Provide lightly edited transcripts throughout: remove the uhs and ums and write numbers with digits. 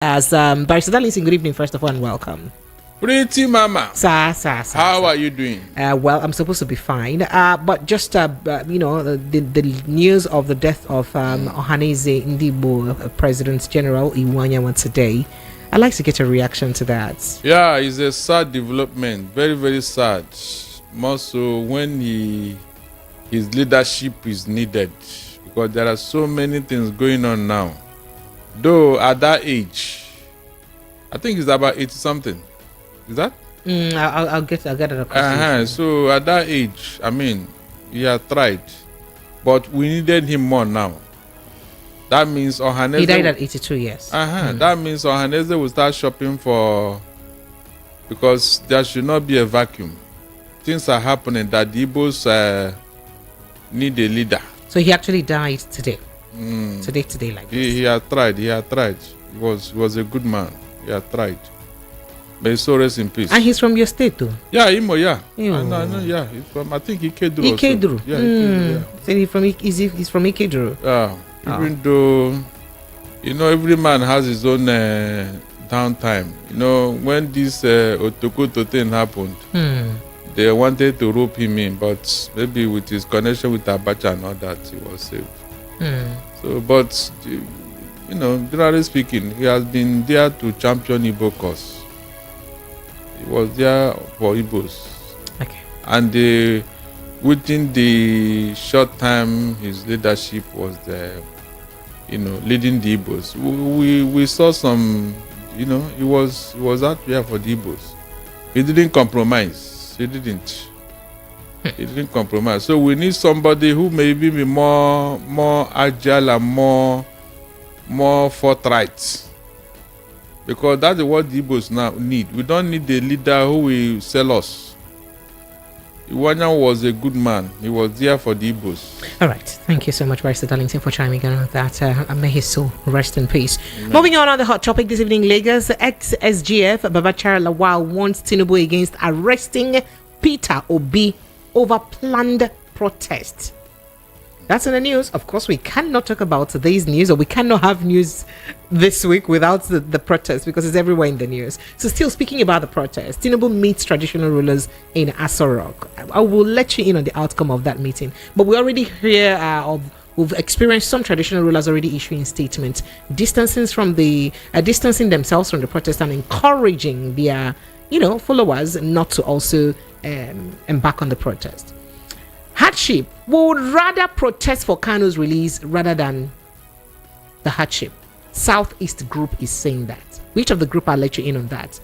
As Barrister Darlington, good evening, first of all, and welcome. Pretty mama. Sir. How are you doing? Well, I'm supposed to be fine. But just, the news of the death of Ohaneze Ndigbo, President General Iwanya today. I'd like to get a reaction to that. Yeah, it's a sad development. Very, very sad. More so when his leadership is needed. Because there are so many things going on now. Though at that age, I think it's about 80 something. Is that? I'll get it across. So at that age, I mean, he had tried, but we needed him more now. That means Ohaneze. He died at 82 years. That means Ohaneze will start shopping because there should not be a vacuum. Things are happening that the Igbos need a leader. So he actually died today. Today, like this. He had tried. He was a good man. He had tried. May his soul rest in peace. And he's from your state too? Yeah, Imo, yeah. No, yeah. He's from, I think, Ikeduru. Ikeduru. Yeah, Ikeduru, yeah. So he's from Ikeduru. Yeah. Even though, every man has his own downtime. When this Otokoto thing happened, they wanted to rope him in, but maybe with his connection with Abacha and all that, he was saved. So, but, generally speaking, he has been there to champion Igbo cause. He was there for Igbos. Okay. And within the short time his leadership was there, leading the Igbos, we saw some, he was out there for the Igbos. He didn't compromise. He didn't compromise. So we need somebody who may be more agile and more forthright. Because that's what the Igbos now need. We don't need a leader who will sell us. Iwanya was a good man. He was there for the Igbos. All right. Thank you so much, Barrister Darlington, for chiming in on that. And may his soul rest in peace. Moving on the hot topic this evening, Lagos. Ex-SGF Babachara Lawal warns Tinubu against arresting Peter Obi over planned protest. That's in the news. Of course, we cannot talk about today's news, or we cannot have news this week without the protest, because it's everywhere in the news. So still speaking about the protest, Tinubu meets traditional rulers in Aso Rock. I will let you in on the outcome of that meeting. But we already hear we've experienced some traditional rulers already issuing statements, distancing themselves from the protest and encouraging their followers not to also embark on the protest. Hardship would rather protest for Kanu's release rather than the hardship. Southeast Group is saying that. Which of the group? I'll let you in on that.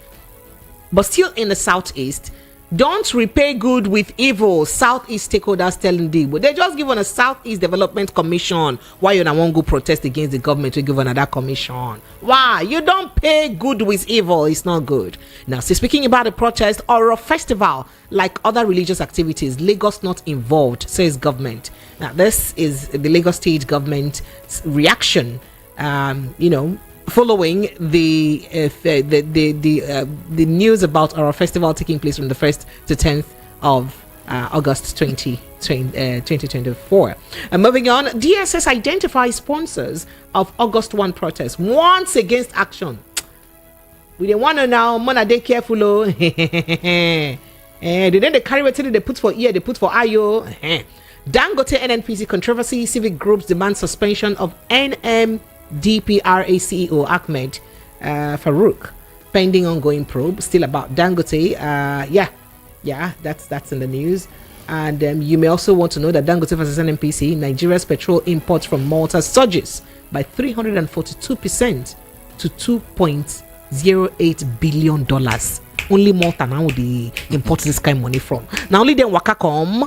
But still in the Southeast, don't repay good with evil. Southeast stakeholders telling Igbo. They just given a Southeast Development Commission. Why you not want to go protest against the government to give another commission? Why? You don't pay good with evil. It's not good. Now, speaking about a protest or a festival, like other religious activities, Lagos not involved, says government. Now, this is the Lagos state government's reaction, following the news about our festival taking place from the 1st to 10th of August 2024. And moving on, DSS identifies sponsors of August 1 protest, warns against action. We don't want to now, man, they careful. They carry what they put for ear, they put for IO. Dangote NNPC controversy, civic groups demand suspension of NMDPRA CEO Ahmed Farouk, pending ongoing probe. Still about Dangote. That's in the news. And you may also want to know that Dangote versus NNPC, Nigeria's petrol imports from Malta surges by 342% to $2.08 billion. Only Malta now the import this kind of money from. Now only them waka come.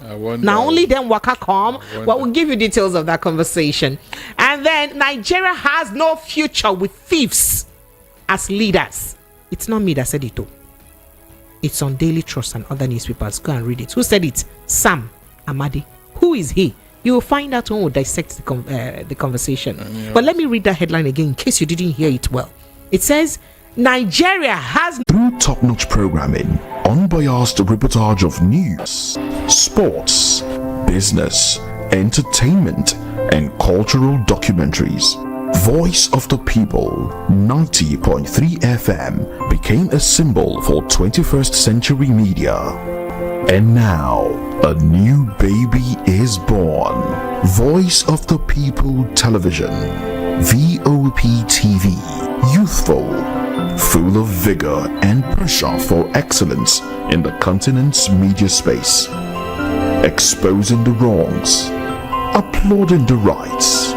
Well, we'll give you details of that conversation. And then Nigeria has no future with thieves as leaders. It's not me that said it though. It's on Daily Trust and other newspapers. Go and read it. Who said it? Sam Amadi. Who is he? You will find out when we dissect the conversation. Yeah. But let me read that headline again in case you didn't hear it well. It says, Nigeria has... Through top-notch programming, unbiased reportage of news, sports, business, entertainment, and cultural documentaries, Voice of the People 90.3 FM became a symbol for 21st century media. And now, a new baby is born. Voice of the People Television, VOP TV, youthful, full of vigor and pressure for excellence in the continent's media space, exposing the wrongs, applauding the rights,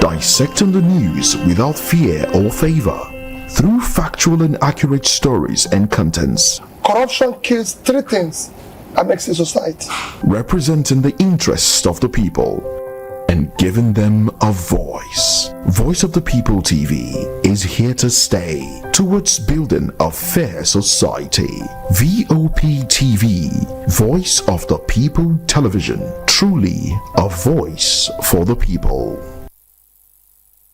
dissecting the news without fear or favor, through factual and accurate stories and contents. Corruption kills three things that makes a society. Representing the interests of the people and giving them a voice. Voice of the People TV is here to stay towards building a fair society. VOP TV, Voice of the People Television, truly a voice for the people.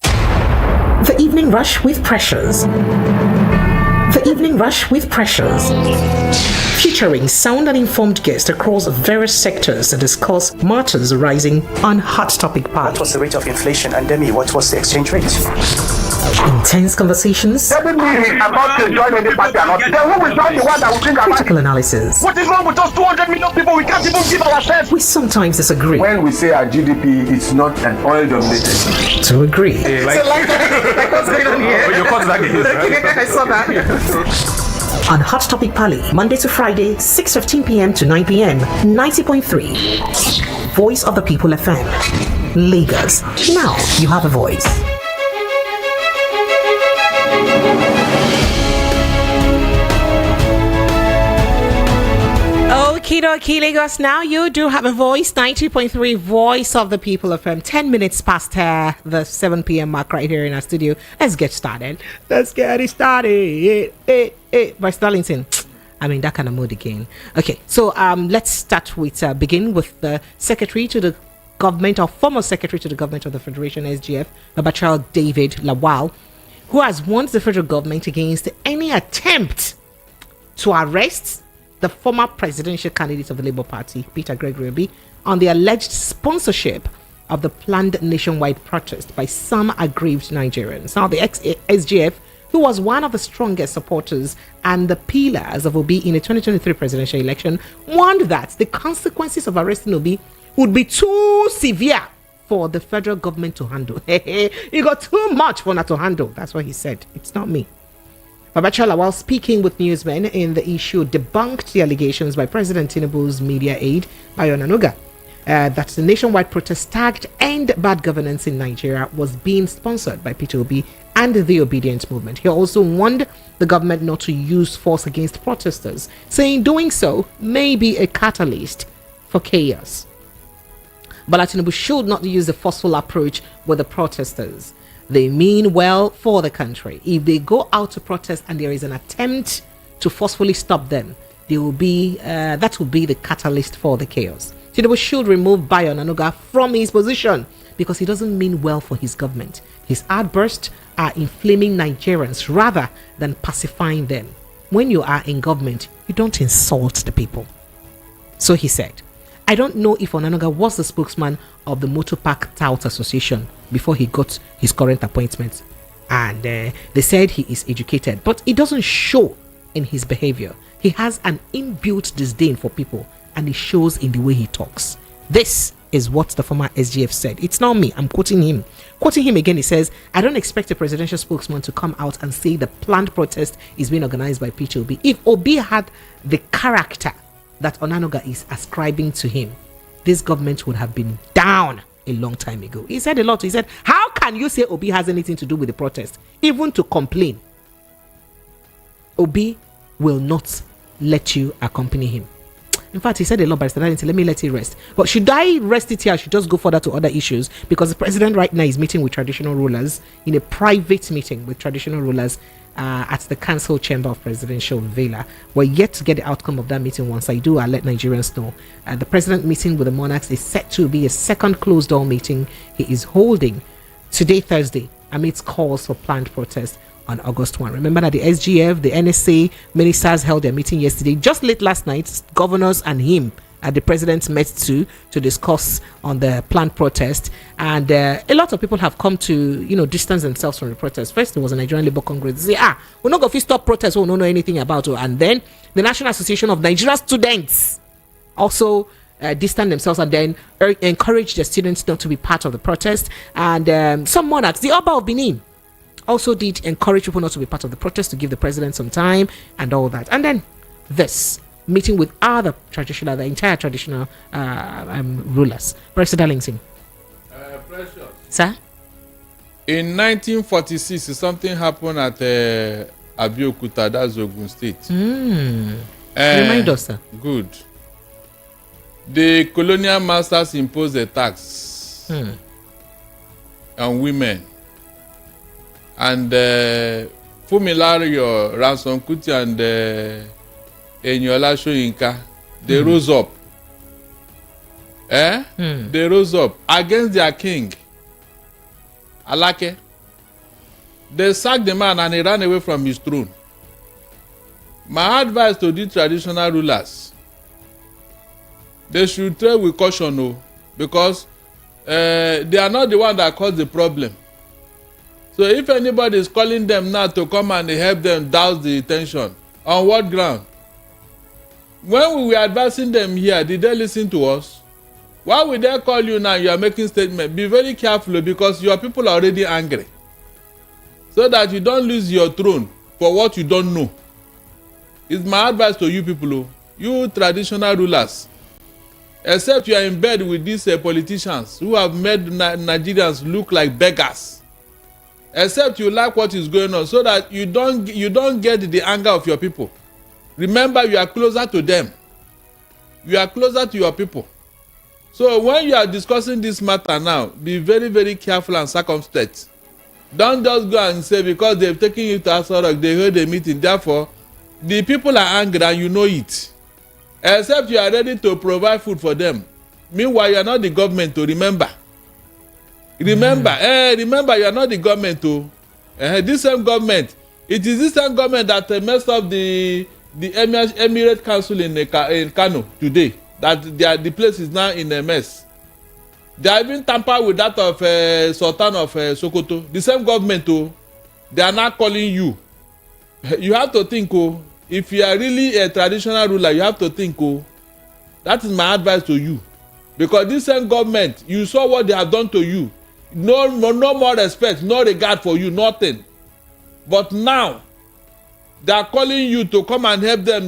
The Evening Rush with Pressures. The Evening Rush with Pressures. Featuring sound and informed guests across various sectors to discuss matters arising on Hot Topic Pod. What was the rate of inflation? And then what was the exchange rate? Intense conversations. Doesn't mean he's about to join any party or not. Then who will join the one that will bring our Critical analysis. What is wrong with us 200 million people? We can't even give ourselves. We sometimes disagree. When we say our GDP, it's not an oil-dominated. To agree. Like what's going on here? You caught that case, right? I saw that. On Hot Topic Pali, Monday to Friday, 6:15 p.m. to 9 p.m. 90.3. Voice of the People FM. Lagos. Now you have a voice. Okie dokie, Lagos. Now you do have a voice. 90.3 Voice of the People FM. 10 minutes past the 7 p.m. mark right here in our studio. Let's get started. Let's get it started. By Darlington. I mean, that kind of mood again. Okay, so let's start with, begin with the Secretary to the Government, or former Secretary to the Government of the Federation, SGF, Babachir David Lawal, who has warned the federal government against any attempt to arrest the former presidential candidate of the Labour Party, Peter Gregory Obi, on the alleged sponsorship of the planned nationwide protest by some aggrieved Nigerians. Now, the ex-SGF, who was one of the strongest supporters and the pillars of Obi in the 2023 presidential election, warned that the consequences of arresting Obi would be too severe for the federal government to handle. You got too much for not to handle. That's what he said. It's not me. Babachir Lawal, speaking with newsmen in the issue, debunked the allegations by President Tinubu's media aide, Bayo Onanuga, that the nationwide protest tagged End Bad Governance in Nigeria was being sponsored by Peter Obi and the Obedient Movement. He also warned the government not to use force against protesters, saying doing so may be a catalyst for chaos. Bola Tinubu should not use the forceful approach with the protesters. They mean well for the country. If they go out to protest and there is an attempt to forcefully stop them, they will be that will be the catalyst for the chaos. Tinubu should remove Bayo Onanuga from his position because he doesn't mean well for his government. His outbursts are inflaming Nigerians rather than pacifying them. When you are in government, you don't insult the people. So he said, I don't know if Onanuga was the spokesman of the Motor Park Tout Association before he got his current appointment. And they said he is educated, but it doesn't show in his behavior. He has an inbuilt disdain for people, and it shows in the way he talks. This is what the former SGF said. It's not me. I'm quoting him. Quoting him again, he says, I don't expect a presidential spokesman to come out and say the planned protest is being organized by Peter Obi. If Obi had the character that Onanuga is ascribing to him, this government would have been down a long time ago. He said a lot. He said, how can you say Obi has anything to do with the protest? Even to complain. Obi will not let you accompany him. In fact, he said a lot, but let me let it rest. But should I rest it here? I should just go further to other issues, because the president right now is meeting with traditional rulers in a private meeting with traditional rulers at the council chamber of presidential villa. We're yet to get the outcome of that meeting. Once I do, I'll let Nigerians know. The president meeting with the monarchs is set to be a second closed door meeting he is holding today, Thursday, amidst calls for planned protest on August 1. Remember that the SGF, the NSA ministers held their meeting yesterday. Just late last night, governors and him the president met to discuss on the planned protest, and a lot of people have come to distance themselves from the protest. First, there was a Nigerian Labour Congress. They say, we're not going to stop protests. We don't know anything about it. And then the National Association of Nigerian Students also distance themselves and then encourage the students not to be part of the protest. And some monarchs, the Oba of Benin, also did encourage people not to be part of the protest, to give the president some time and all that. And then this meeting with the entire traditional rulers. Professor Darlington. Precious. Sir? In 1946, something happened at Abeokuta, that's Ogun State. Remind us, sir. Good. The colonial masters imposed a tax on women. And Fumilario, Ransom Kuti, and Enyola Soyinka, they rose up. They rose up against their king, Alake. They sacked the man and he ran away from his throne. My advice to the traditional rulers, they should tread with caution, because they are not the one that caused the problem. So if anybody is calling them now to come and help them douse the tension, on what ground? When we were advising them here, did they listen to us? Why would they call you now? You are making statement. Be very careful, because your people are already angry. So that you don't lose your throne for what you don't know. It's my advice to you people, you traditional rulers. Except you are in bed with these politicians who have made Nigerians look like beggars. Except you like what is going on, so that you don't get the anger of your people. Remember, you are closer to them. You are closer to your people. So when you are discussing this matter now, be very, very careful and circumspect. Don't just go and say because they've taken you to Asorok, they heard a meeting. Therefore, the people are angry and you know it. Except you are ready to provide food for them. Meanwhile, you are not the government to remember. Remember, you are not the government to. This same government, it is this same government that messed up the Emirate Council in Kano today. That the place is now in a mess. They are even tampered with that of Sultan of Sokoto. The same government, they are now calling you. You have to think, if you are really a traditional ruler, you have to think, that is my advice to you. Because this same government, you saw what they have done to you. No more respect, no regard for you, nothing. But now, they are calling you to come and help them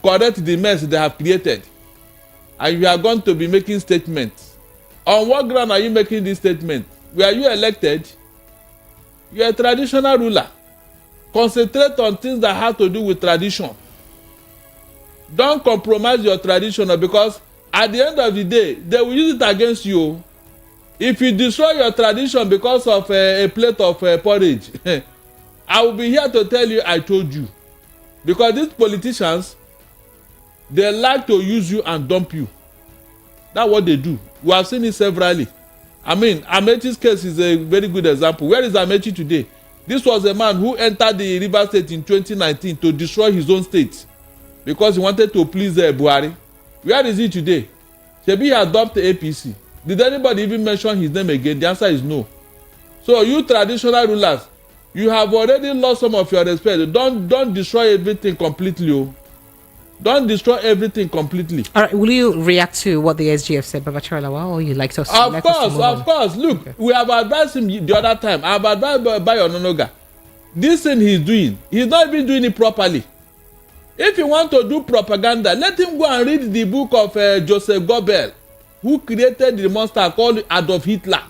correct the mess they have created. And you are going to be making statements. On what ground are you making this statement? Were you elected? You are a traditional ruler. Concentrate on things that have to do with tradition. Don't compromise your tradition, because at the end of the day, they will use it against you. If you destroy your tradition because of a plate of porridge, I will be here to tell you I told you. Because these politicians, they like to use you and dump you. That's what they do. We have seen it severally. I mean, Amechi's case is a very good example. Where is Amechi today? This was a man who entered the River State in 2019 to destroy his own state because he wanted to please Buhari. Where is he today? Shebi he adopted APC. Did anybody even mention his name again? The answer is no. So you traditional rulers, you have already lost some of your respect. Don't destroy everything completely. Don't destroy everything completely. All right, will you react to what the SGF said, Babachar Lawal, or you like to? Of course. Look, we have advised him the other time. I have advised Bayo Ononoga. This thing he's doing, he's not even doing it properly. If you want to do propaganda, let him go and read the book of Joseph Goebbels, who created the monster called Adolf Hitler.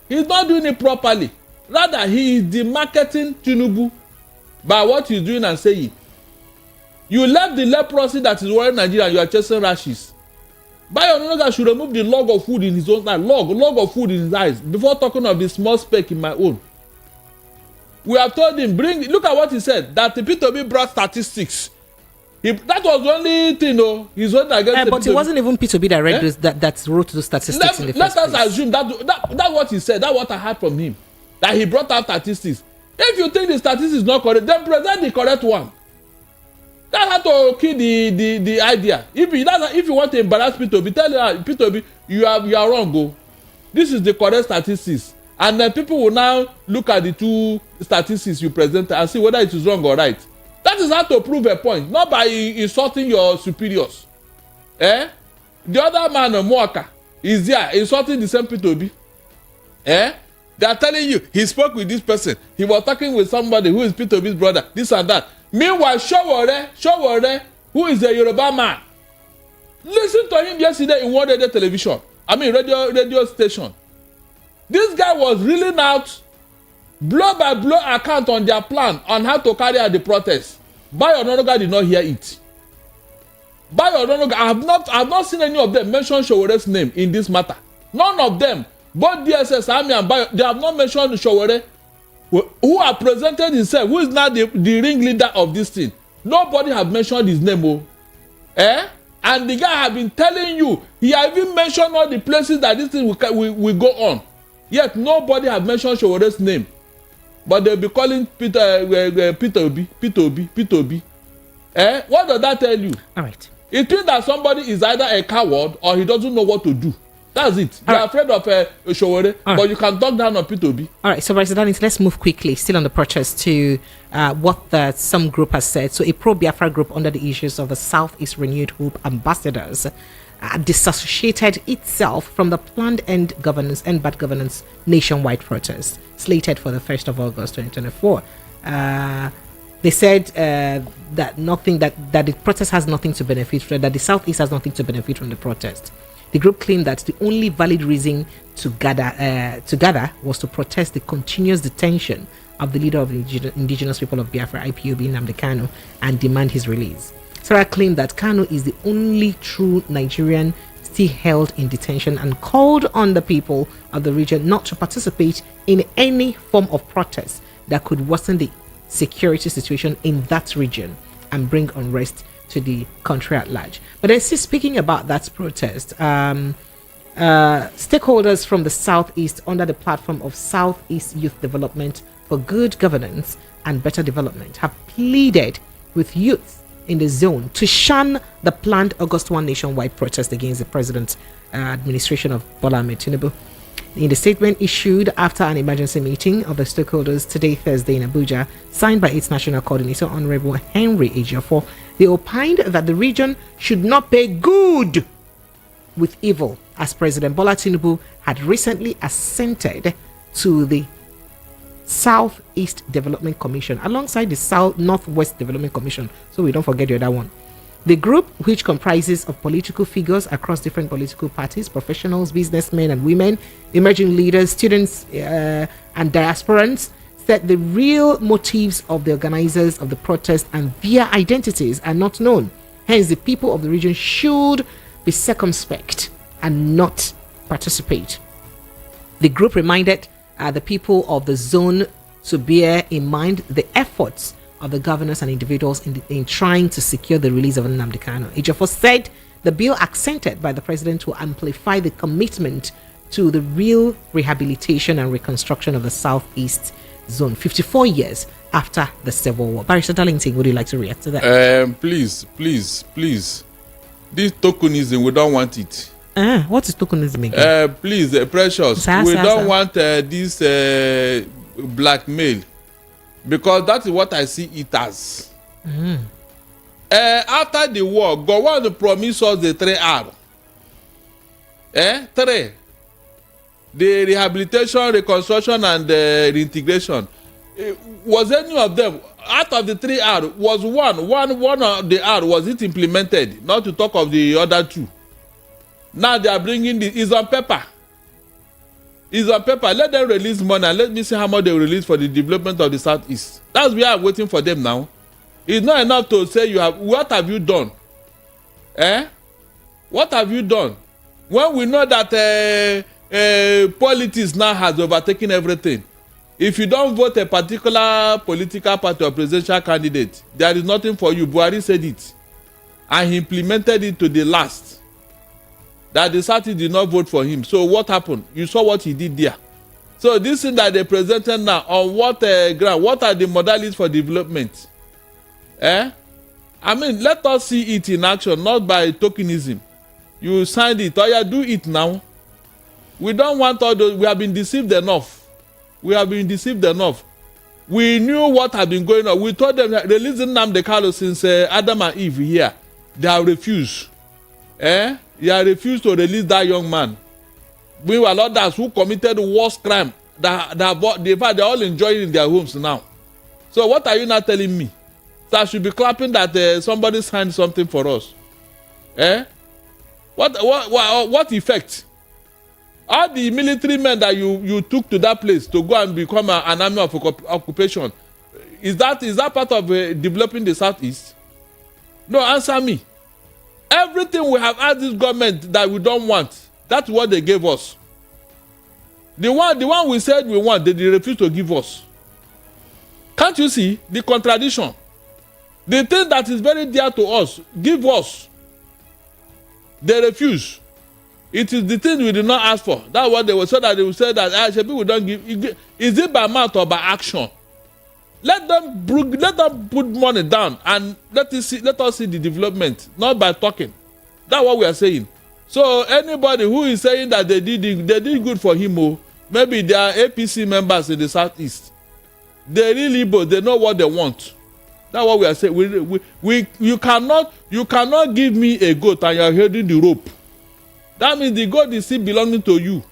He's not doing it properly. Rather, he is demarketing Tinubu by what he's doing and saying. You left the leprosy that is worrying Nigeria, you are chasing rashes. Bayo Ononoga should remove the log of food in his own eye, log of food in his eyes, before talking of the small speck in my own. We have told him, look at what he said, that the P2B brought statistics. That was the only thing, he's only against but it wasn't even P2B that read that wrote the statistics in the first place. Let us assume that's what he said, that's what I heard from him, that he brought out statistics. If you think the statistics is not correct, then present the correct one. That's how to kill the idea. If you want to embarrass P2B, tell P2B you are wrong. Go. This is the correct statistics, and then people will now look at the two statistics you present and see whether it is wrong or right. That is how to prove a point, not by insulting your superiors. The other man, Moaka, is there insulting the same P2B. They are telling you he spoke with this person. He was talking with somebody who is P2B's brother. This and that. Meanwhile, Showore, who is a Yoruba man, listen to him yesterday in one radio television. Radio station. This guy was reeling out blow by blow account on their plan on how to carry out the protest. Bayo Ononuga did not hear it. Bayo Ononuga, I have not seen any of them mention Showore's name in this matter. None of them, both DSS, Army and Bayo, they have not mentioned Showore, who have presented himself, who is now the ringleader of this thing. Nobody have mentioned his name. And the guy have been telling you, he have even mentioned all the places that this thing will go on. Yet nobody have mentioned Showore's name. But they'll be calling P2B. What does that tell you? All right. It means that somebody is either a coward or he doesn't know what to do. That's it. You're afraid of Showore, but you can talk down on P2B. All right, so President, let's move quickly, still on the protest, to what some group has said. So a pro-Biafra group under the issues of the Southeast Renewed Hope ambassadors disassociated itself from the planned end bad governance nationwide protest slated for the 1st of August 2024. They said that the protest has nothing to benefit from, that the Southeast has nothing to benefit from the protest. The group claimed that the only valid reason to gather was to protest the continuous detention of the leader of the indigenous people of Biafra, IPOB, Nnamdi Kanu, and demand his release. Sarah claimed that Kanu is the only true Nigerian still held in detention and called on the people of the region not to participate in any form of protest that could worsen the security situation in that region and bring unrest to the country at large. But then, speaking about that protest, stakeholders from the Southeast under the platform of Southeast Youth Development for Good Governance and Better Development have pleaded with youth in the zone to shun the planned August 1 nationwide protest against the president's administration of Bola Ahmed Tinubu. In the statement issued after an emergency meeting of the stakeholders today, Thursday, in Abuja, signed by its national coordinator, Honorable Henry Ejiofor, they opined that the region should not pay good with evil, as President Bola Tinubu had recently assented to the Southeast Development Commission alongside the Northwest Development Commission, so we don't forget the other one. The group, which comprises of political figures across different political parties, professionals, businessmen and women, emerging leaders, students and diasporans, said the real motives of the organizers of the protest and their identities are not known. Hence, the people of the region should be circumspect and not participate. The group reminded the people of the zone to bear in mind the efforts of the governors and individuals in trying to secure the release of Nnamdi Kanu. Ejiofor said the bill accented by the president will amplify the commitment to the real rehabilitation and reconstruction of the Southeast zone 54 years after the Civil War. Barrister Darlington, would you like to react to that? Please. This tokenism, we don't want it. What is tokenism again? Please, Precious, we don't want this blackmail, because that is what I see it as. After the war, God promised us the 3R. 3. The rehabilitation, reconstruction, and reintegration. Was any of them, out of the 3R, was one of the R, was it implemented? Not to talk of the other 2. Now they are bringing it's on paper. It's on paper. Let them release money and let me see how much they release for the development of the Southeast. That's why I'm waiting for them now. It's not enough to say what have you done? What have you done? When we know that politics now has overtaken everything. If you don't vote a particular political party or presidential candidate, there is nothing for you. Buhari said it. And he implemented it to the last. That the Southeast did not vote for him. So what happened? You saw what he did there. So this thing that they presented now, on what ground? What are the modalities for development? I mean, let us see it in action, not by tokenism. You signed it, or you do it now. We don't want all those. We have been deceived enough. We knew what had been going on. We told them that releasing Nnamdi Kanu since Adam and Eve here. They have refused. They have refused to release that young man. We were others who committed the worst crime. They're all enjoying in their homes now. So what are you now telling me? So I should be clapping that somebody signed something for us. What effect? All the military men that you took to that place to go and become an army of occupation, is that part of developing the Southeast? No, answer me. Everything we have asked this government that we don't want, that's what they gave us. The one we said we want, they refuse to give us. Can't you see the contradiction? The thing that is very dear to us, give us. They refuse. It is the thing we did not ask for. That's what they were said, that they will say that people don't give. Is it by mouth or by action? Let them put money down and let us see the development, not by talking. That's what we are saying. So anybody who is saying that they did good for him, maybe they are APC members in the Southeast. They really Igbo, they know what they want. That's what we are saying. You cannot give me a goat and you are holding the rope. That means the goat is still belonging to you.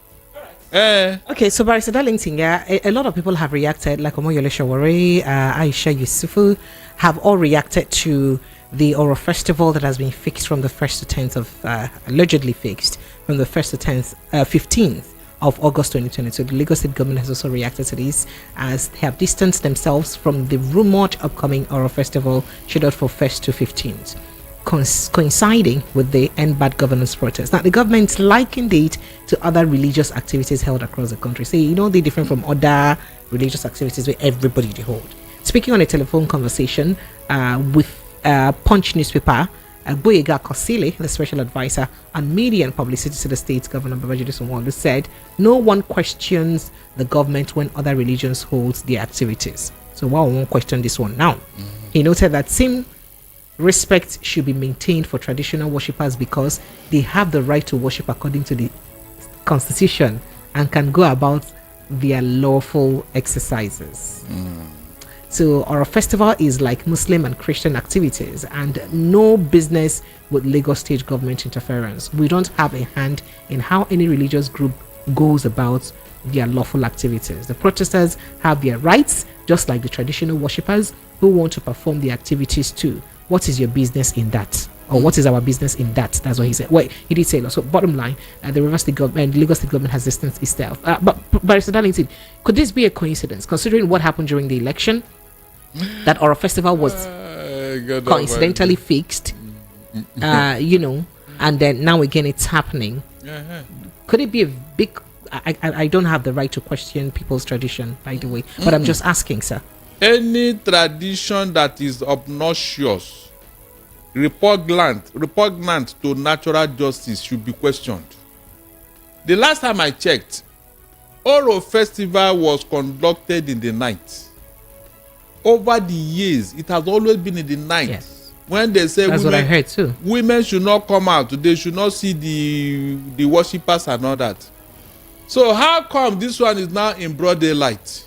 Okay, so Barrister Darlington, a lot of people have reacted, like Omoyole Shawari, Aisha Yusufu, have all reacted to the Oro Festival that has been fixed from the 1st to 10th of, allegedly fixed from the 1st to 15th of August 2022. The Lagos State government has also reacted to this, as they have distanced themselves from the rumored upcoming Oro Festival scheduled for 1st to 15th. Coinciding with the End Bad Governance protest. Now, the government likened it to other religious activities held across the country. So, they're different from other religious activities where everybody they hold. Speaking on a telephone conversation with Punch newspaper, Boyega Kosile, the special advisor on media and publicity to the state governor Babajide Sanwo-Olu, said no one questions the government when other religions hold their activities. So, why won't question this one now? He noted that same respect should be maintained for traditional worshippers because they have the right to worship according to the constitution and can go about their lawful exercises. So our festival is like Muslim and Christian activities and no business with Lagos State government interference. We don't have a hand in how any religious group goes about their lawful activities. The protesters have their rights just like the traditional worshippers who want to perform the activities too. What is your business in that? Or what is our business in that? That's what he said. Well, he did say that. So bottom line, the Lagos State government has distanced itself. But Barrister Darlington, could this be a coincidence, considering what happened during the election, that our festival was coincidentally fixed, and then now again it's happening? Could it be a big... I don't have the right to question people's tradition, by the way, but I'm just asking, sir. Any tradition that is obnoxious, repugnant to natural justice should be questioned. The last time I checked, Oro Festival was conducted in the night. Over the years, it has always been in the night. Yes. When they say that's what I heard too. Women should not come out, they should not see the worshippers and all that. So how come this one is now in broad daylight?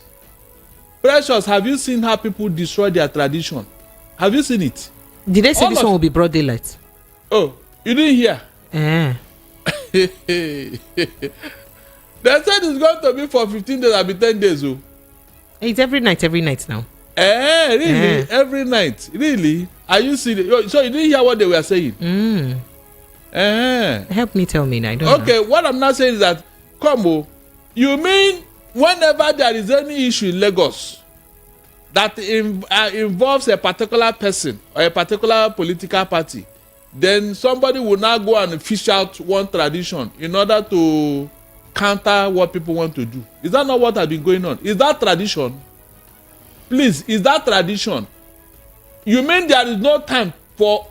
Precious, have you seen how people destroy their tradition? Have you seen it? Did they say this one will be broad daylight? Oh, you didn't hear? They said it's going to be for 15 days, I'll be 10 days. Oh. It's every night now. Really? Every night? Really? Are you serious? So you didn't hear what they were saying? Help me tell me now. I don't know. What I'm not saying is that, you mean whenever there is any issue in Lagos that involves a particular person or a particular political party, then somebody will now go and fish out one tradition in order to counter what people want to do? Is that not what has been going on? Is that tradition? Please, is that tradition? You mean there is no time for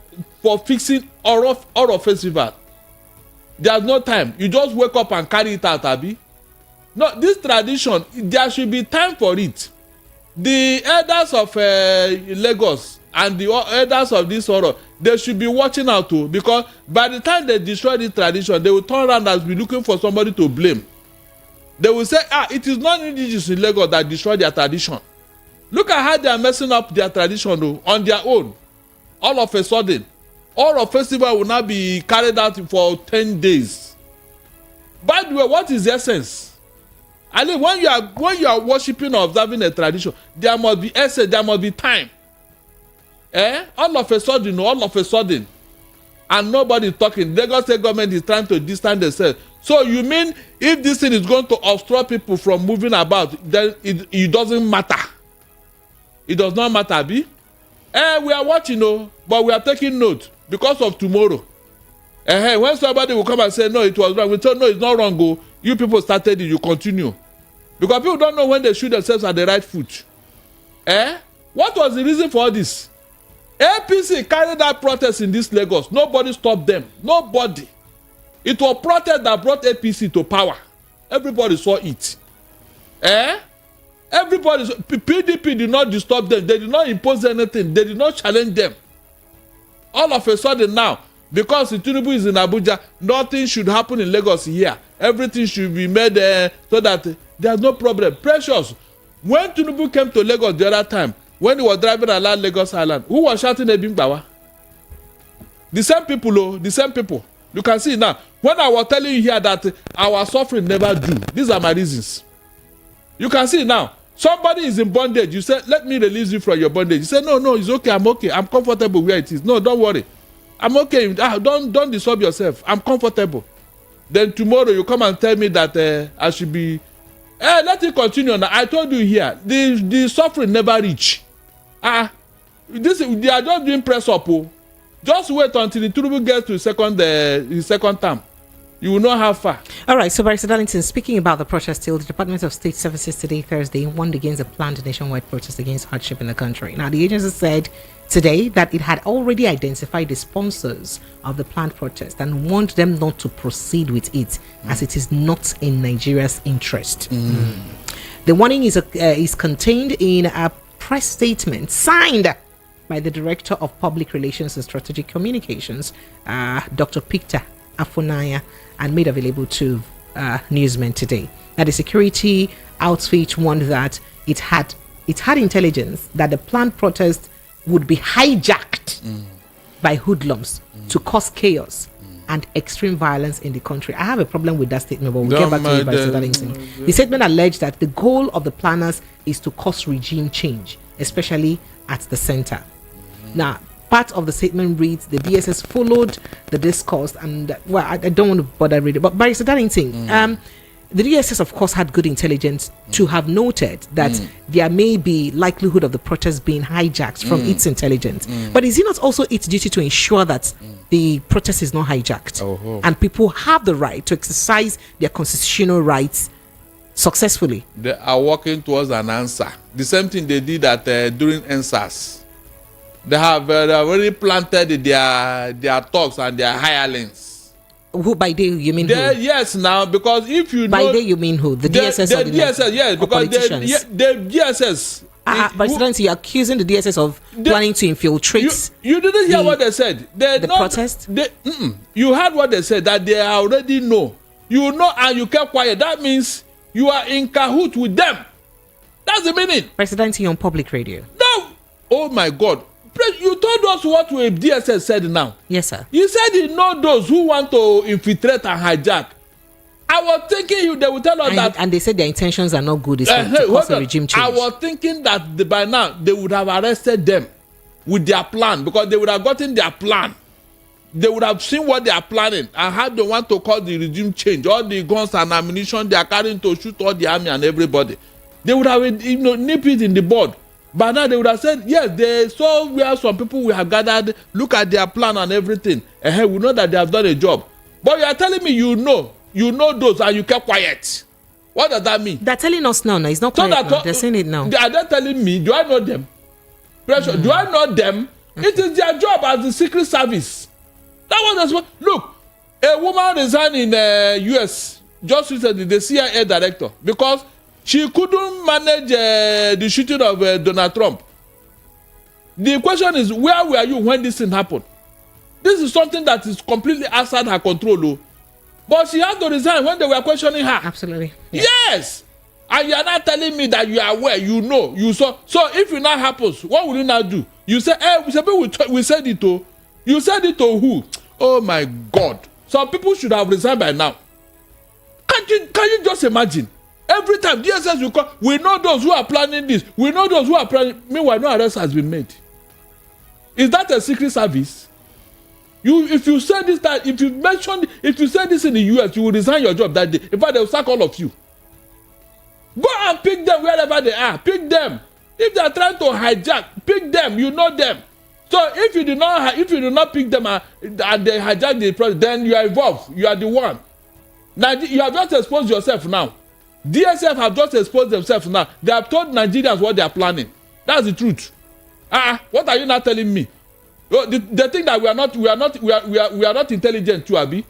fixing Oro Festival? There's no time. You just wake up and carry it out, Abi? No, this tradition, there should be time for it. The elders of Lagos and the elders of this horror, they should be watching out too, because by the time they destroy this tradition, they will turn around and be looking for somebody to blame. They will say, it is not indigenous in Lagos that destroyed their tradition. Look at how they are messing up their tradition though, on their own. All of a sudden, all of festival will now be carried out for 10 days. By the way, what is the essence? I mean, when you are worshiping or observing a tradition, there must be essence, there must be time. All of a sudden, and nobody is talking. Lagos State government is trying to distance themselves. So you mean if this thing is going to obstruct people from moving about, then it doesn't matter. It does not matter, B. We are watching, but we are taking note because of tomorrow. When somebody will come and say, no, it was wrong, we tell no, it's not wrong, go. You people started it, you continue. Because people don't know when they shoot themselves at the right foot. What was the reason for all this? APC carried out protests in this Lagos. Nobody stopped them. Nobody. It was protest that brought APC to power. Everybody saw it. PDP did not disturb them. They did not impose anything. They did not challenge them. All of a sudden now, because Tinubu is in Abuja, nothing should happen in Lagos here. Everything should be made so that there's no problem. Precious. When Tinubu came to Lagos the other time, when he was driving around Lagos Island, who was shouting Ebimbawa? The same people, the same people. You can see now. When I was telling you here that our suffering never do, these are my reasons. You can see now. Somebody is in bondage. You say, let me release you from your bondage. You say, no, it's okay. I'm okay. I'm comfortable where it is. No, don't worry. I'm okay. Don't disturb yourself. I'm comfortable. Then tomorrow you come and tell me that I should be. Let it continue. Now I told you here, the suffering never reach. They are just doing press up. Just wait until the Tinubu gets to his second term. You will know how far. All right, so Barrister Darlington, speaking about the protest still, the Department of State Services today, Thursday, warned against a planned nationwide protest against hardship in the country. Now, the agency said today that it had already identified the sponsors of the planned protest and warned them not to proceed with it as it is not in Nigeria's interest. The warning is contained in a press statement signed by the Director of Public Relations and Strategic Communications, Dr. Peter Afunaya, and made available to newsmen today. Now, the security outfit warned that it had intelligence that the planned protest would be hijacked by hoodlums to cause chaos and extreme violence in the country. I have a problem with that statement, but we'll get back to it by Darlington. The statement alleged that the goal of the planners is to cause regime change, especially at the center. Now, part of the statement reads, the DSS followed the discourse, and I don't want to bother reading, but Barrister Darlington, the DSS of course had good intelligence to have noted that there may be likelihood of the protest being hijacked from its intelligence. But is it not also its duty to ensure that the protest is not hijacked and people have the right to exercise their constitutional rights successfully? They are working towards an answer. The same thing they did during NSAS. They have already planted their talks and their hirelings. Who by they you mean who? Yes, now because if you by know, they you mean who? The DSS or the DSS? Yes, because the DSS. But you're accusing the DSS of planning to infiltrate. You didn't hear what they said. The protest. You heard what they said, that they already know. You know, and you kept quiet. That means you are in cahoots with them. That's the meaning. President on public radio. No. Oh my God. You told us what DSS said now. Yes, sir. You said you know those who want to infiltrate and hijack. I was thinking they would tell us that. And they said their intentions are not good. It's to cause a regime change. I was thinking that by now they would have arrested them with their plan, because they would have gotten their plan. They would have seen what they are planning and how they want to cause the regime change. All the guns and ammunition they are carrying to shoot all the army and everybody. They would have nipped it in the bud. But now they would have said, yes, they saw where some people we have gathered, look at their plan and everything. We know that they have done a job. But you are telling me you know those and you kept quiet. What does that mean? They're telling us now. It's not quiet now. They're saying it now. Are they telling me? Do I know them? Pressure. Do I know them? Okay. It is their job as the Secret Service. That was what. Look, a woman resigned in the U.S. just recently, the CIA director, because she couldn't manage the shooting of Donald Trump. The question is, where were you when this thing happened? This is something that is completely outside her control, though. But she had to resign when they were questioning her. Absolutely. Yeah. Yes. And you are not telling me that you are aware, you know, you saw. So if it now happens, what will you now do? You say, we said it to. You said it to who? Oh my God. Some people should have resigned by now. Can you just imagine? Every time DSS will come, we know those who are planning this. We know those who are planning. Meanwhile, no arrest has been made. Is that a secret service? If you say this, if you say this in the US, you will resign your job that day. In fact, they will sack all of you. Go and pick them wherever they are. Pick them. If they are trying to hijack, pick them. You know them. So if you do not pick them and they hijack the project, then you are involved. You are the one. Now you have just exposed yourself now. DSS have just exposed themselves now. They have told Nigerians what they are planning. That's the truth. What are you not telling me? They think that we are not intelligent too, Abi.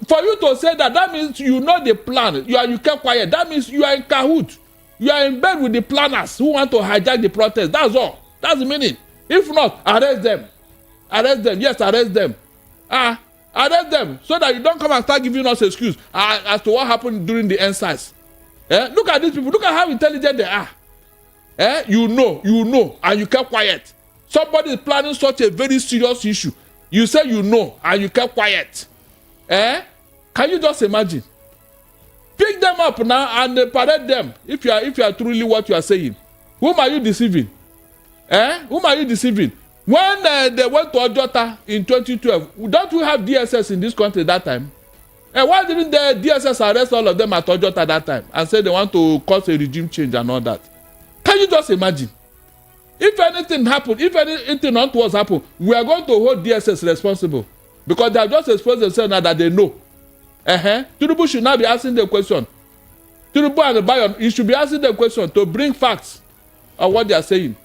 For you to say that means you know the plan. You kept quiet. That means you are in cahoot. You are in bed with the planners who want to hijack the protest. That's all. That's the meaning. If not, arrest them. Arrest them. Yes, arrest them. Arrest them so that you don't come and start giving us excuse as to what happened during the NSAS. Look at these people. Look at how intelligent they are. You know, and you kept quiet. Somebody is planning such a very serious issue. You say you know, and you kept quiet. Can you just imagine? Pick them up now and parade them. If you are truly what you are saying, whom are you deceiving? Whom are you deceiving? When they went to Ojota in 2012, don't we have DSS in this country that time? Why didn't the DSS arrest all of them at Ojota that time and say they want to cause a regime change and all that? Can you just imagine? If anything happened, if anything untoward happened, we are going to hold DSS responsible because they have just exposed themselves now that they know. Tinubu should not be asking the question. Tinubu and Bayon, you should be asking the question to bring facts of what they are saying.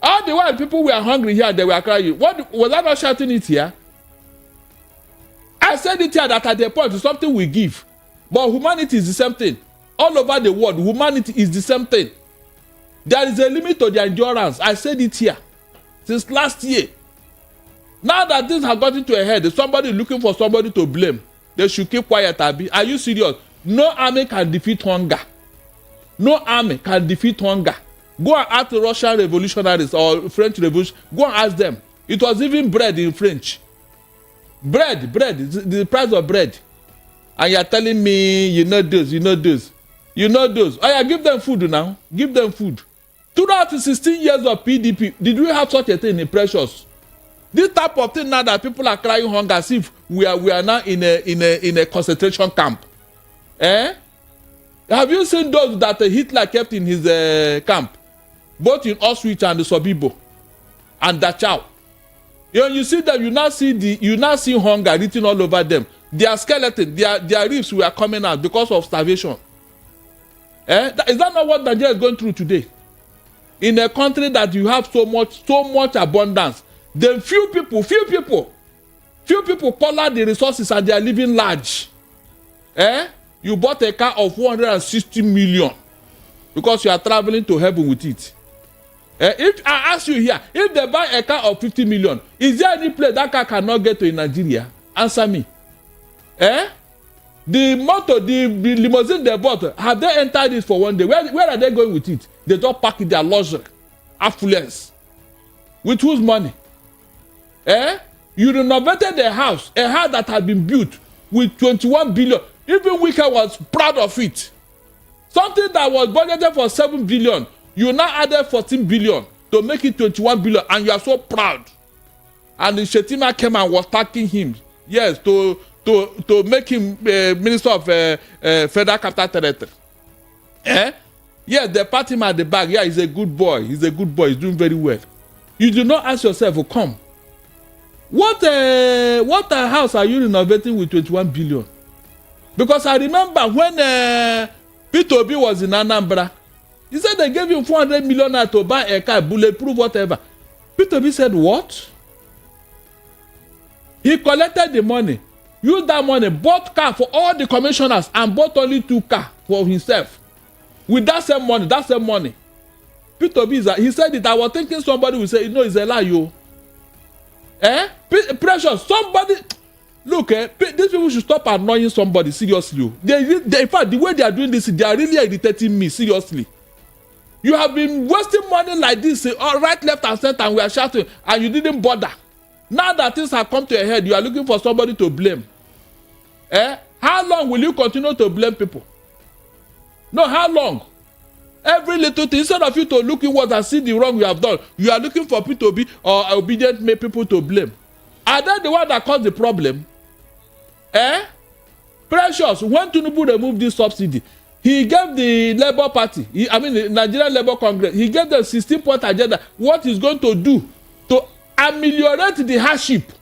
All the while people were hungry here, they were crying. What was I not shouting it here? I said it here that at the point something we give, but humanity is the same thing. All over the world, humanity is the same thing. There is a limit to their endurance. I said it here since last year. Now that things have gotten to a head, somebody looking for somebody to blame. They should keep quiet, Abi. Are you serious? No army can defeat hunger. No army can defeat hunger. Go and ask the Russian revolutionaries or French revolution. Go and ask them. It was even bread in French. Bread, the price of bread. And you are telling me you know those. Oh yeah, give them food now. Give them food. Throughout the 16 years of PDP, did we have such a thing in Precious? This type of thing now that people are crying hunger as if we are now in a concentration camp. Have you seen those that Hitler kept in his camp? Both in Auschwitz and the Sobibo and Dachau. You see them, you now see hunger written all over them. Their skeleton, their ribs were coming out because of starvation. Is that not what Nigeria is going through today? In a country that you have so much abundance, then few people call out the resources and they are living large. You bought a car of 160 million because you are traveling to heaven with it. If I ask you here, if they buy a car of 50 million, is there any place that car cannot get to in Nigeria? Answer me. The motor, the limousine they bought, have they entered it for one day? Where are they going with it? They don't pack it, their luxury, affluence. With whose money? You renovated a house that had been built with 21 billion. Even Wike was proud of it. Something that was budgeted for 7 billion, you now added 14 billion to make it 21 billion, and you are so proud. And the Shetima came and was thanking him, yes, to make him Minister of Federal Capital Territory. Yes, they pat him at the back. Yeah, he's a good boy. He's doing very well. You do not ask yourself, come, what house are you renovating with 21 billion? Because I remember when Peter Obi was in Anambra, he said they gave him 400 million to buy a car, bulletproof, whatever. Peter Obi said, what? He collected the money, used that money, bought car for all the commissioners, and bought only 2 cars for himself. With that same money. P2B is he said it. I was thinking somebody will say, no, it's a lie, yo. Precious, somebody. Look, these people should stop annoying somebody seriously. They, in fact, the way they are doing this, they are really irritating me seriously. You have been wasting money like this, right, left, and center, and we are shouting, and you didn't bother. Now that things have come to a head, you are looking for somebody to blame. How long will you continue to blame people? No, how long? Every little thing, instead of you to look inward and see the wrong you have done, you are looking for people to be or obedient people to blame. Are they the one that caused the problem? Precious, when Tinubu removed this subsidy, he gave the Labour Party, the Nigerian Labour Congress, he gave them 16-point agenda, what he's going to do to ameliorate the hardship.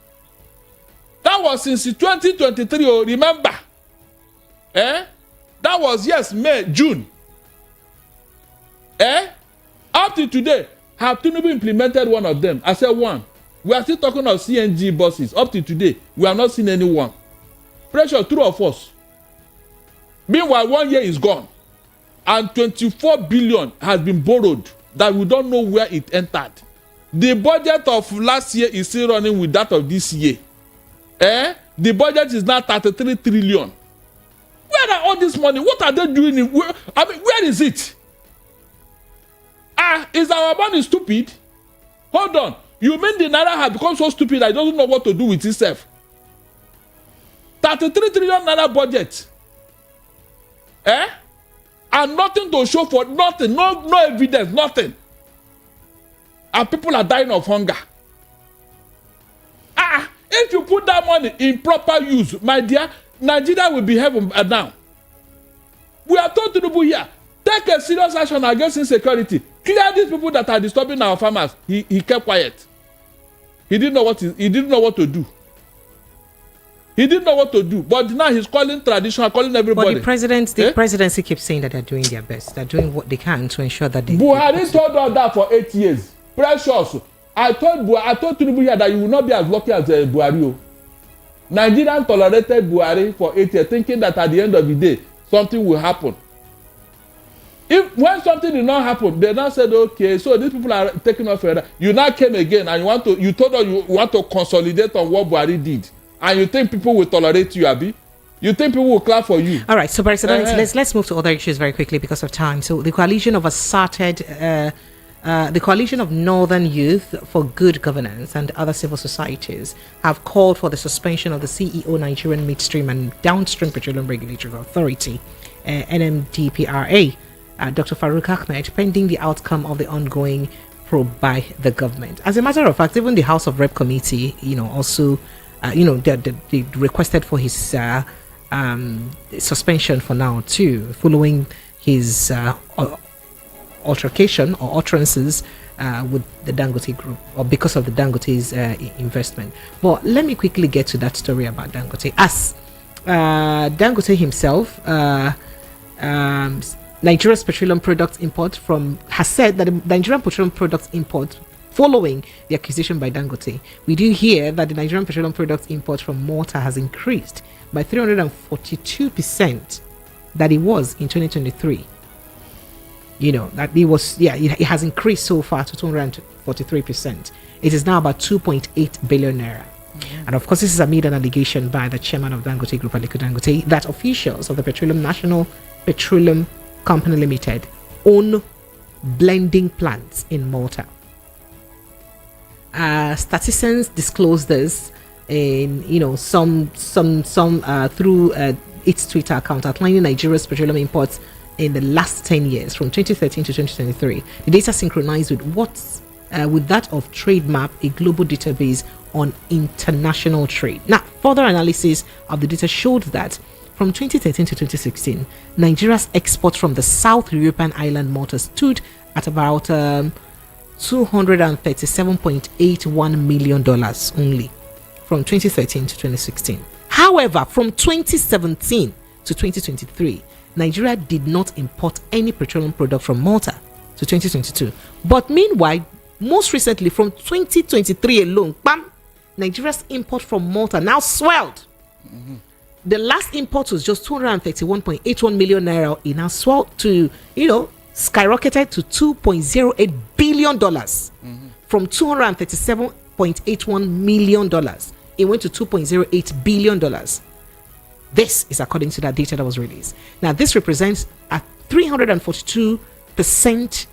That was since 2023, remember? That was, yes, May, June. Up to today, have Tinubu implemented one of them? I said one. We are still talking of CNG buses. Up to today, we have not seen anyone. Pressure, true or false? Meanwhile, 1 year is gone. And 24 billion has been borrowed that we don't know where it entered. The budget of last year is still running with that of this year. The budget is now 33 trillion. Where are all this money? What are they doing? Where is it? Is our money stupid? Hold on. You mean the Naira has become so stupid that it doesn't know what to do with itself? 33 trillion Naira budget. And nothing to show for nothing. No evidence, nothing. And people are dying of hunger. If you put that money in proper use, my dear, Nigeria will be heaven now. We are told to do here. Take a serious action against insecurity. Clear these people that are disturbing our farmers. He kept quiet. He didn't know what to do. He didn't know what to do. But now he's calling traditional, calling everybody. But the presidency keeps saying that they're doing their best. They're doing what they can to ensure that they. Buhari told us that for 8 years. Precious. I told Tinubu here that you will not be as lucky as Buhari. Nigerians tolerated Buhari for 8 years, thinking that at the end of the day, something will happen. When something did not happen, they now said, okay, so these people are taking off further. You now came again and you told us you want to consolidate on what Buhari did. And you think people will tolerate you, Abi? You think people will clap for you? All right, so President, let's move to other issues very quickly because of time. So the coalition of the Coalition of Northern Youth for Good Governance and other civil societies have called for the suspension of the CEO Nigerian Midstream and Downstream Petroleum Regulatory Authority, NMDPRA, Dr. Farouk Ahmed, pending the outcome of the ongoing probe by the government. As a matter of fact, even the House of Rep Committee, also, they requested for his suspension for now too, following his altercation or utterances with the Dangote group, or because of the Dangote's investment. But let me quickly get to that story about Dangote. As Dangote himself, Nigeria's petroleum products import has said that the Nigerian petroleum products import following the acquisition by Dangote. We do hear that the Nigerian petroleum products import from Malta has increased by 342% that it was in 2023. That it has increased so far to 243%. It is now about 2.8 billion naira. Mm-hmm. And of course, this is amid an allegation by the chairman of Dangote Group, Aliko Dangote, that officials of the National Petroleum Company Limited own blending plants in Malta. Statisticians disclosed this in through its Twitter account, outlining Nigeria's petroleum imports in the last 10 years, from 2013 to 2023. The data synchronized with that of TradeMap, a global database on international trade. Now, further analysis of the data showed that from 2013 to 2016, Nigeria's exports from the South European island Malta stood at about $237.81 million only from 2013 to 2016. However, from 2017 to 2023, Nigeria did not import any petroleum product from Malta to 2022. But meanwhile, most recently from 2023 alone, Nigeria's import from Malta now swelled. Mm-hmm. The last import was just 231.81 million naira. It now swelled to, skyrocketed to $2.08 billion from $237.81 million. It went to $2.08 billion. This is according to that data that was released. Now, this represents a 342%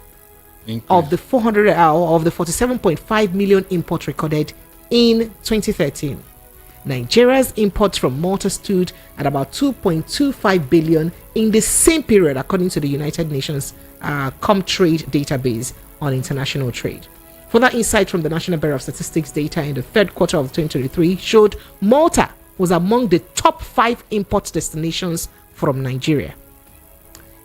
of the 47.5 million import recorded in 2013. Nigeria's imports from Malta stood at about 2.25 billion in the same period, according to the United Nations Comtrade database on international trade. Further insight from the National Bureau of Statistics data in the third quarter of 2023 showed Malta was among the top 5 import destinations from Nigeria.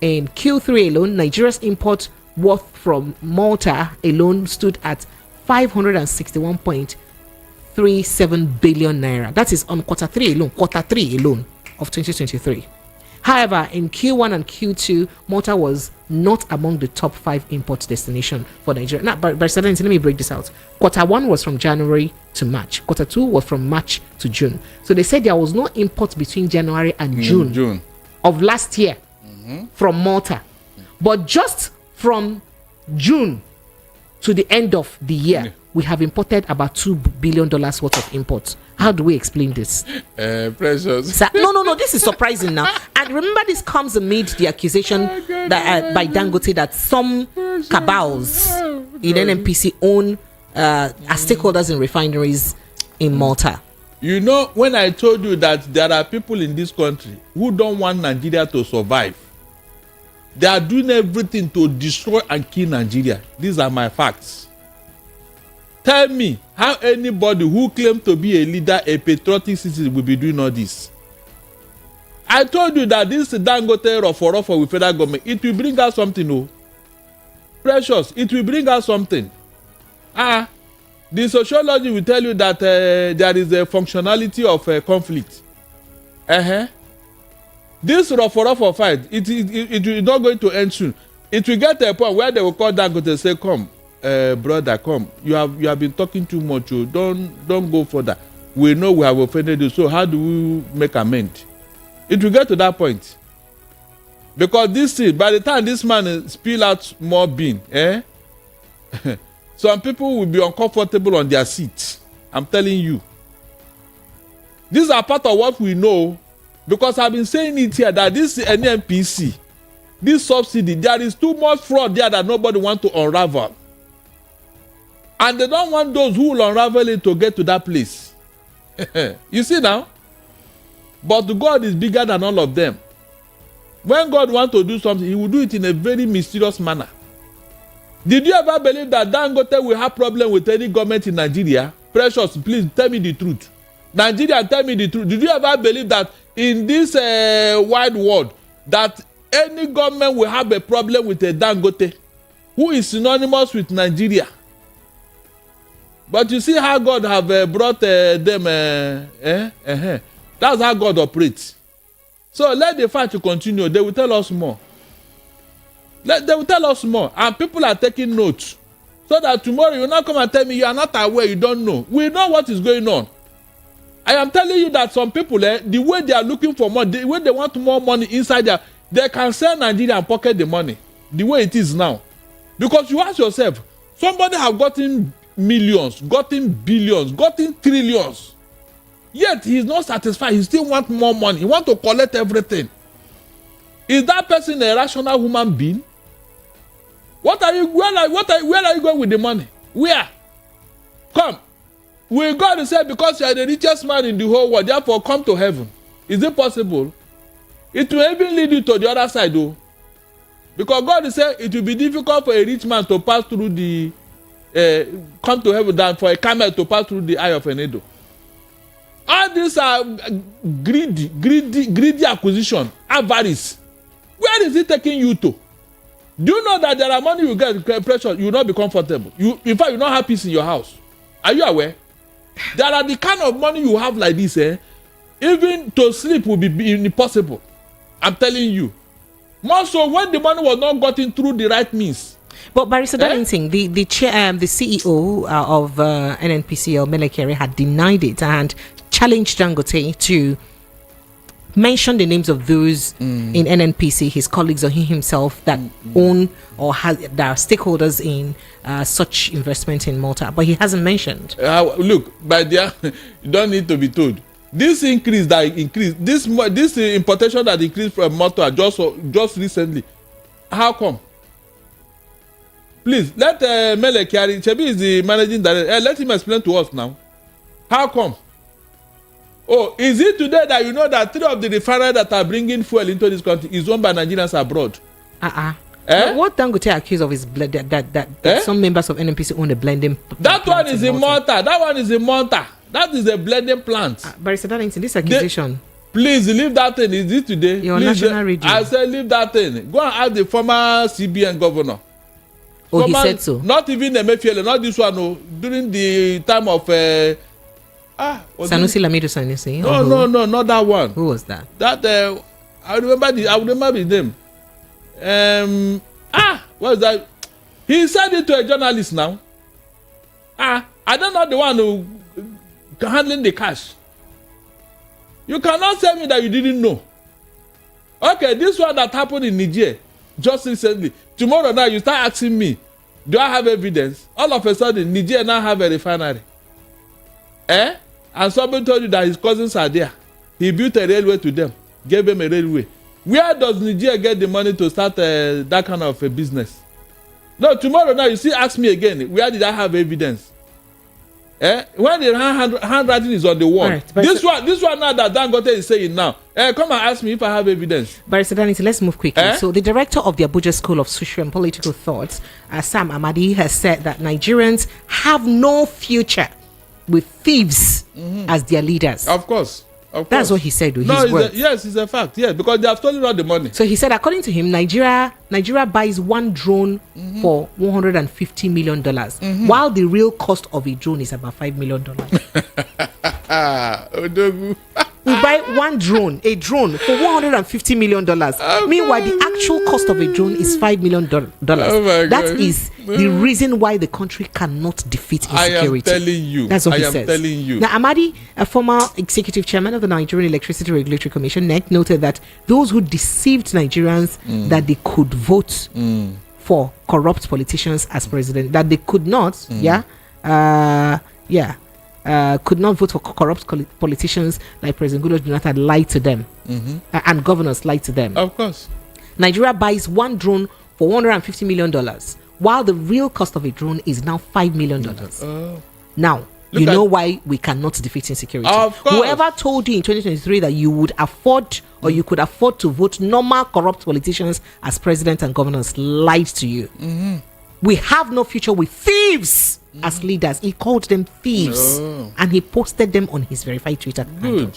In Q3 alone, Nigeria's import worth from Malta alone stood at 561.37 billion naira. That is on quarter 3 alone of 2023. However, in Q1 and Q2, Malta was not among the top 5 import destinations for Nigeria. Now, but let me break this out. Quarter 1 was from January to March. Quarter 2 was from March to June. So they said there was no import between January and June of last year from Malta. But just from June to the end of the year, we have imported about $2 billion worth of imports. How do we explain this? Precious. No, this is surprising now. And remember, this comes amid the accusation that by Dangote that some cabals in NNPC own as stakeholders in refineries in Malta. You know, when I told you that there are people in this country who don't want Nigeria to survive, they are doing everything to destroy and kill Nigeria. These are my facts. Tell me how anybody who claims to be a leader, a patriotic citizen, will be doing all this. I told you that this Dangote Rofo with federal government, it will bring us something, oh. Precious, it will bring us something. The sociology will tell you that there is a functionality of conflict. This Rofo fight, it is not going to end soon. It will get to a point where they will call Dangote and say, come, brother, come. You have been talking too much. Oh. Don't go further. We know we have offended you. So how do we make amends? It will get to that point. Because this thing, by the time this man spill out more bean, some people will be uncomfortable on their seats. I'm telling you. These are part of what we know. Because I've been saying it here that this NNPC, this subsidy, there is too much fraud there that nobody wants to unravel. And they don't want those who will unravel it to get to that place. You see now? But God is bigger than all of them. When God wants to do something, he will do it in a very mysterious manner. Did you ever believe that Dangote will have problem with any government in Nigeria? Precious, please tell me the truth. Nigeria, tell me the truth. Did you ever believe that in this wide world that any government will have a problem with a Dangote who is synonymous with Nigeria? But you see how God have brought them. That's how God operates. So let the fight to continue. They will tell us more. They will tell us more. And people are taking notes. So that tomorrow you will not come and tell me you are not aware, you don't know. We know what is going on. I am telling you that some people, the way they are looking for money, the way they want more money inside there, they can sell Nigeria and pocket the money. The way it is now. Because you ask yourself, somebody have gotten millions, gotten billions, gotten trillions. Yet he is not satisfied. He still wants more money. He wants to collect everything. Is that person a rational human being? Where are you going with the money? Where? Come. Will God say because you are the richest man in the whole world, therefore come to heaven? Is it possible? It will even lead you to the other side though. Because God said it will be difficult for a rich man to pass through the come to heaven than for a camel to pass through the eye of a needle. All these are greedy acquisition, avarice. Where is it taking you to? Do you know that there are money you get pressure, you will not be comfortable. In fact, you will not have peace in your house. Are you aware? There are the kind of money you have like this, even to sleep will be impossible. I'm telling you. More so when the money was not gotten through the right means. But Barrister Darlington, the CEO of NNPCL, Melekere, had denied it and challenged Dangote to mention the names of those in NNPC, his colleagues or he himself that own or that are stakeholders in such investment in Malta, but he hasn't mentioned. Look, by the you don't need to be told. This increase that increased, this importation that increased from Malta just recently, how come? Please let Mele Kyari, Chebi is the managing director. Let him explain to us now. How come? Oh, is it today that you know that 3 of the refineries that are bringing fuel into this country is owned by Nigerians abroad? What Dangote accused of is that some members of NNPC own a blending. That one is in Malta. That one is in Malta. That is a blending plant. Barrister Darlington, this accusation. Please leave that thing. Is it today? Your please, national radio. I said leave that thing. Go and ask the former CBN governor. Oh, he said so. Not even Emefiele, not this one. No, during the time of Sanusi Lamido Sanusi. No, not that one. Who was that? That I remember his name. What is that? He said it to a journalist now. I don't know the one who handling the cash. You cannot tell me that you didn't know. Okay, this one that happened in Niger just recently. Tomorrow now you start asking me, do I have evidence? All of a sudden, Niger now have a refinery. And somebody told you that his cousins are there. He built a railway to them, gave them a railway. Where does Niger get the money to start that kind of a business? No, tomorrow now you still ask me again, where did I have evidence? When the handwriting is on the wall. Right, this one now that Dangote is saying now. Come and ask me if I have evidence. Barrister Danity, let's move quickly. So the director of the Abuja School of Social and Political Thought, Sam Amadi, has said that Nigerians have no future with thieves as their leaders. Of course. That's what he said. Yes, it's a fact. Yes, because they have stolen all the money. So he said, according to him, Nigeria buys one drone for $150 million, while the real cost of a drone is about $5 million. We buy a drone for $150 million. Meanwhile, the actual cost of a drone is $5 million. That is the reason why the country cannot defeat insecurity. I am telling you. That's what he says. Telling you. Now, Amadi, a former executive chairman of the Nigerian Electricity Regulatory Commission, NEC, noted that those who deceived Nigerians that they could vote for corrupt politicians as president, that they could not, could not vote for corrupt politicians like President Goodluck Jonathan, lied to them, and governors lied to them. Of course. Nigeria buys one drone for $150 million, while the real cost of a drone is now $5 million. Now, you know why we cannot defeat insecurity. Of course. Whoever told you in 2023 that you would afford or you could afford to vote normal corrupt politicians as president and governors lied to you. We have no future with thieves as leaders. He called them thieves and he posted them on his verified Twitter handle.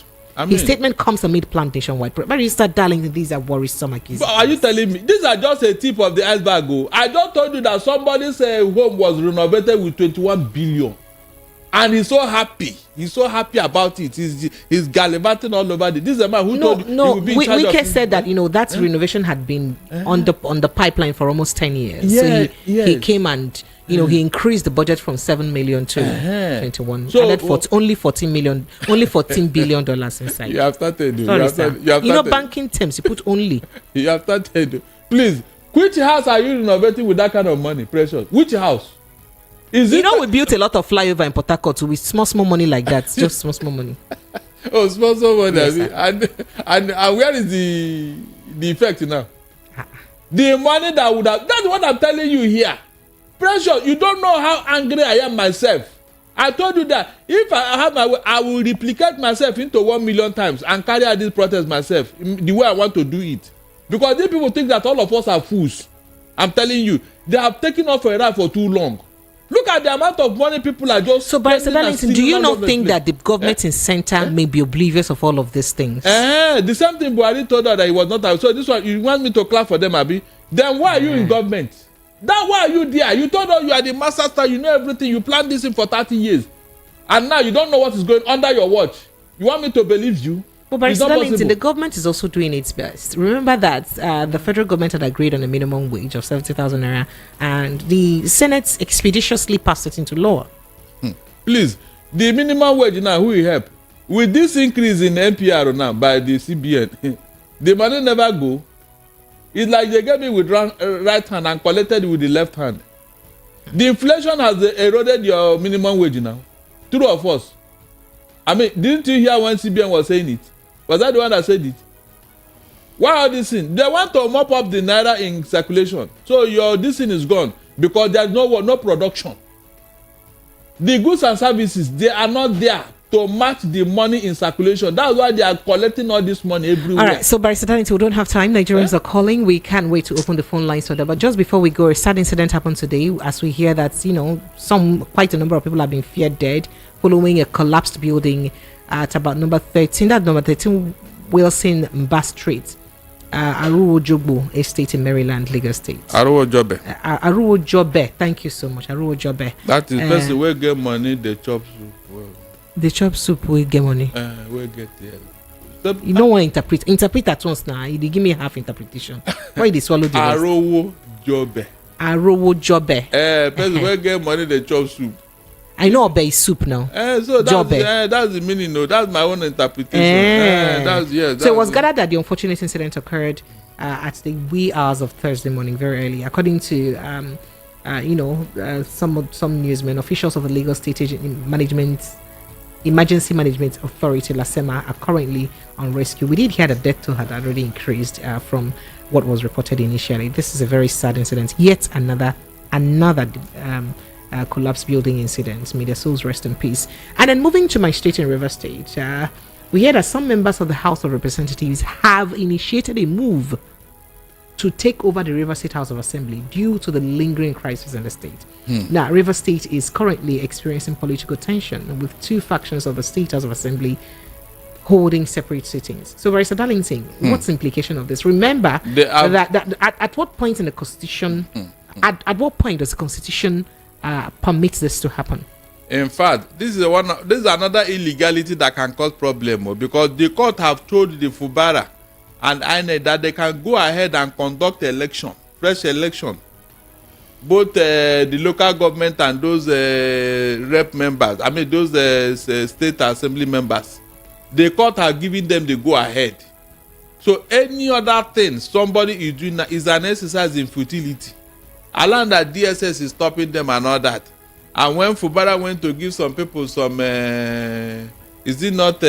His statement comes amid planned nationwide. But you start darling, these are worrisome accusations. But are you telling me these are just a tip of the iceberg? I just told you that somebody's home was renovated with 21 billion. And he's so happy. He's so happy about it. He's gallivanting all over it. This is a man who told you he would be in charge Wike said that that renovation had been on the pipeline for almost 10 years. Yeah, so he came and he increased the budget from 7 million to 21. So added only 14 million, only $14 billion inside. You have started. You have started. Banking terms, you put only. You have started. Please, which house are you renovating with that kind of money, Precious? Which house? We built a lot of flyover in Port Harcourt with small money like that. Just small money. Oh, small money. Yes, and where is the effect now? The money that would have. That's what I'm telling you here. Precious, you don't know how angry I am myself. I told you that if I have my way, I will replicate myself into 1 million times and carry out this protest myself the way I want to do it. Because these people think that all of us are fools. I'm telling you, they have taken off a ride for too long. Look at the amount of money people are just. So, Barrister Darlington, do you not think that the government in center may be oblivious of all of these things? The same thing Buhari told her that he was not out. So this one, you want me to clap for them, Abi? Then why are you in government? Why are you there? You told us you are the master star. You know everything. You planned this in for 30 years, and now you don't know what is going under your watch. You want me to believe you? But Barrister Darlington, the government is also doing its best. Remember that the federal government had agreed on a minimum wage of 70,000 naira, and the Senate expeditiously passed it into law. Please, the minimum wage now, who will help? with this increase in NPR now by the CBN, the money never go. It's like they gave me with right hand and collected with the left hand. The inflation has eroded your minimum wage now. True or false? I mean, didn't you hear when CBN was saying it? Was that the one that said it? Why are these things? They want to mop up the naira in circulation. So this thing is gone because there's no production. The goods and services, they are not there to match the money in circulation. That's why they are collecting all this money everywhere. All right, so Barrister Darlington, we don't have time. Nigerians are calling. We can't wait to open the phone lines for that. But just before we go, a sad incident happened today as we hear that, quite a number of people have been feared dead following a collapsed building at about number 13. That's number 13 Wilson Mba Street, Aruwo Jogbo Estate in Maryland, Lagos State. Aruwo Jobe. Aruwo Jobe. Thank you so much. Aruwo Jobe. That is person where get money, they chop soup. Well, the chop soup will get money. Where get the you don't want to interpret at once now. You give me half interpretation. Why they swallow the rest? Aruwo Jobe. Aruwo Jobe. Person where get money, they chop soup. I know Obe is soup now. So that's the meaning. No, that's my own interpretation. So it was gathered that the unfortunate incident occurred at the wee hours of Thursday morning, very early, according to some newsmen. Officials of the Lagos State Emergency Management Authority (LASEMA) are currently on rescue. We did hear that death toll had already increased from what was reported initially. This is a very sad incident. Yet another collapsed building incident. May their souls rest in peace. And then moving to my state in Rivers State, we hear that some members of the House of Representatives have initiated a move to take over the Rivers State House of Assembly due to the lingering crisis in the state. Now, Rivers State is currently experiencing political tension with two factions of the State House of Assembly holding separate sittings. So, Barrister Darlington, what's the implication of this? Remember that at what point in the Constitution, at what point does the Constitution permits this to happen? In fact, this is another illegality that can cause problem because the court have told the Fubara and INEC that they can go ahead and conduct fresh election. Both the local government and those rep members, those state assembly members, the court have given them the go ahead. So any other thing somebody is doing is an exercise in futility. Along that DSS is stopping them and all that. And when Fubara went to give some people some, is it not,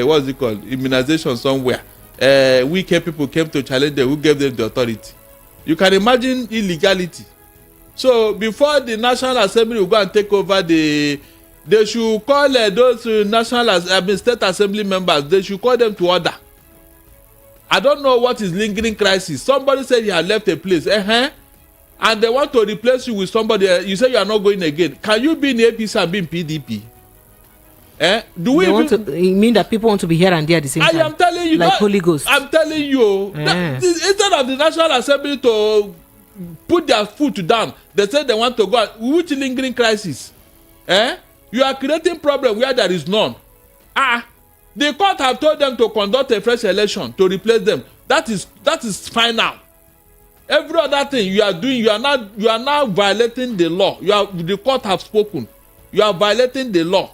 what's it called, immunization somewhere, weak people came to challenge them, who gave them the authority. You can imagine illegality. So before the National Assembly will go and take over they should call those state assembly members, they should call them to order. I don't know what is lingering crisis. Somebody said he had left a place. And they want to replace you with somebody else. You say you are not going again. Can you be in APC and be in PDP? You mean that people want to be here and there at the same time? I am telling you, like Holy Ghost. I'm telling you, instead of the National Assembly to put their foot down, they say they want to go. Which lingering crisis? You are creating problem where there is none. The court have told them to conduct a fresh election to replace them. That is final. Every other thing you are doing, you are now violating the law. The court have spoken. You are violating the law.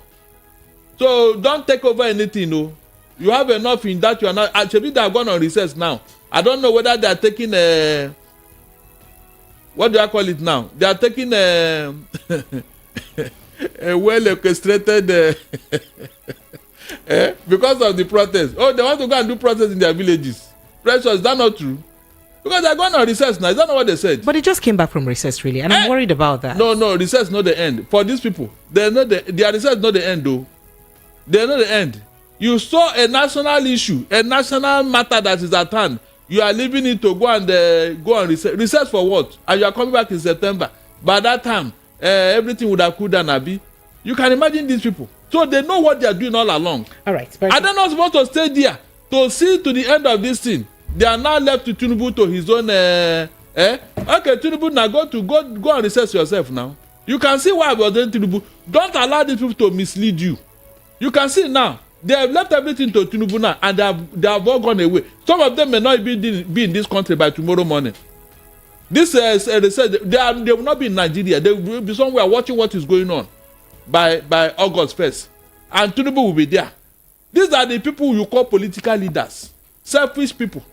So don't take over anything. No, you have enough in that. You are not. Actually, they are going on recess now. I don't know whether they are taking what do I call it now? They are taking a well orchestrated because of the protest. Oh, they want to go and do protest in their villages. Precious, is that not true? Because they're going on recess now. Is that not what they said? But they just came back from recess, really, and I'm worried about that. No, recess not the end. For these people, their recess not the end, though. They're not the end. You saw a national issue, a national matter that is at hand. You are leaving it to go on recess. Recess for what? And you are coming back in September. By that time, everything would have cooled down, Abi. You can imagine these people. So they know what they are doing all along. All right. Are they not supposed to stay there to see to the end of this thing? They are now left to Tinubu to his own. Okay, Tinubu, now go and recess yourself now. You can see why I was doing Tinubu. Don't allow these people to mislead you. You can see now they have left everything to Tinubu now, and they have all gone away. Some of them may not be in this country by tomorrow morning. This research, they will not be in Nigeria. They will be somewhere watching what is going on by August 1st, and Tinubu will be there. These are the people you call political leaders. Selfish people.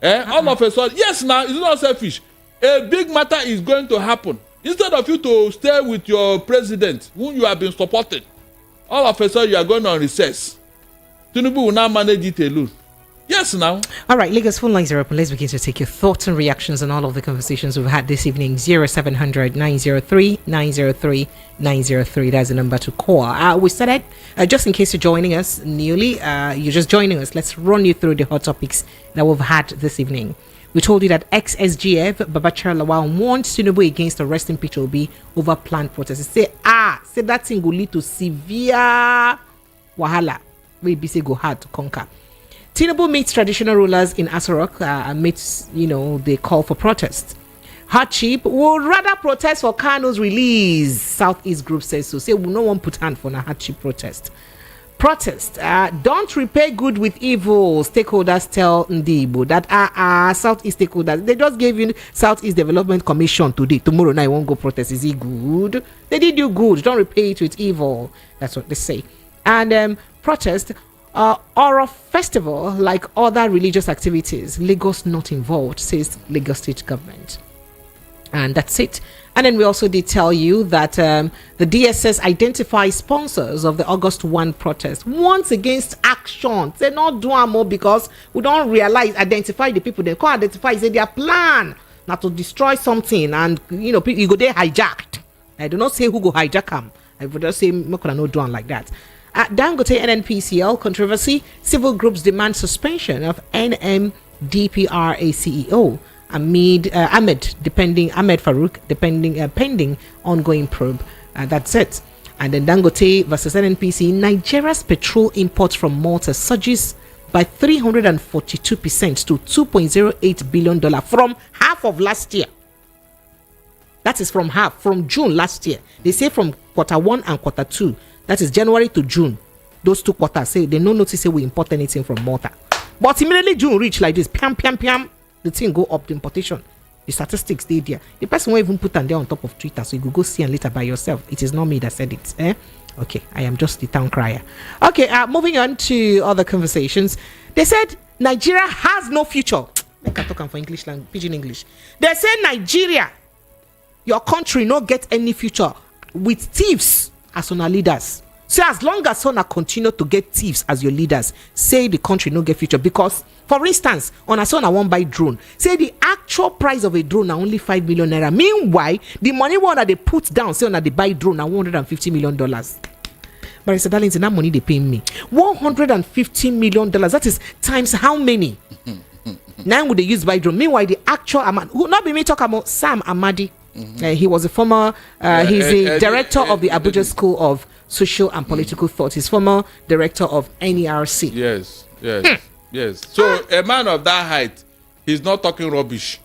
All of a sudden, yes, now it's not selfish. A big matter is going to happen. Instead of you to stay with your president, whom you have been supporting, all of a sudden you are going on recess. Tinubu will now manage it alone. Yes, now. All right, Lagos phone lines are open. Let's begin to take your thoughts and reactions on all of the conversations we've had this evening. 0700 903 903 903. That's the number to call. We started, just in case you're joining us newly, you're just joining us. Let's run you through the hot topics that we've had this evening. We told you that ex-SGF Babachar Lawal warned Tinubu against arresting Peter Obi over planned protests. Say that thing will lead to severe wahala. Maybe say go hard to conquer. Tinubu meets traditional rulers in Asorok amidst, they call for protest. Hardship would rather protest for Kano's release. Southeast group says so. Say we no one put hand for a hardship protest. Don't repay good with evil. Stakeholders tell Ndibo that Southeast stakeholders, they just gave you Southeast Development Commission today. Tomorrow night won't go protest. Is it good? They did you good. Don't repay it with evil. That's what they say. And protest or a festival like other religious activities. Lagos not involved, says Lagos State government. And that's it. And then we also did tell you that the DSS identifies sponsors of the August 1 protest. Once against action. They not do more because we don't identify the people. They can't identify, say their plan not to destroy something. And, you go there hijacked. I do not say who go hijack them. I would just say, no do one like that. At Dangote NNPCL controversy, civil groups demand suspension of NMDPRA CEO Ahmed Farouk, pending ongoing probe. That's it. And then Dangote versus NNPC, Nigeria's petrol imports from Malta surges by 342% to $2.08 billion from half of last year. That is from June last year. They say from quarter 1 and quarter 2. That is January to June. Those 2 quarters say they no notice say we import anything from Malta. But immediately June reach like this, piam, the thing go up, the importation. The statistics stay there. The person won't even put them there on top of Twitter, so you go see and later by yourself. It is not me that said it. Okay, I am just the town crier. Okay, moving on to other conversations. They said Nigeria has no future. I can talk for English language, pidgin English. They say Nigeria, your country, no get any future with thieves as on our leaders. So as long as Sona continue to get thieves as your leaders, say the country no get future. Because, for instance, on a Sona won't buy drone. Say the actual price of a drone are only 5 million naira. Meanwhile, the money one that they put down, say on they buy drone are $150 million. But Mr. Darlington, that money they pay me. $150 million. That is times how many? Now would they use buy drone? Meanwhile, the actual amount, who not be me talk about Sam Amadi. He was a former, he's the director of the Abuja School of Social and Political Thought. He's former director of NERC. Yes. So a man of that height, he's not talking rubbish.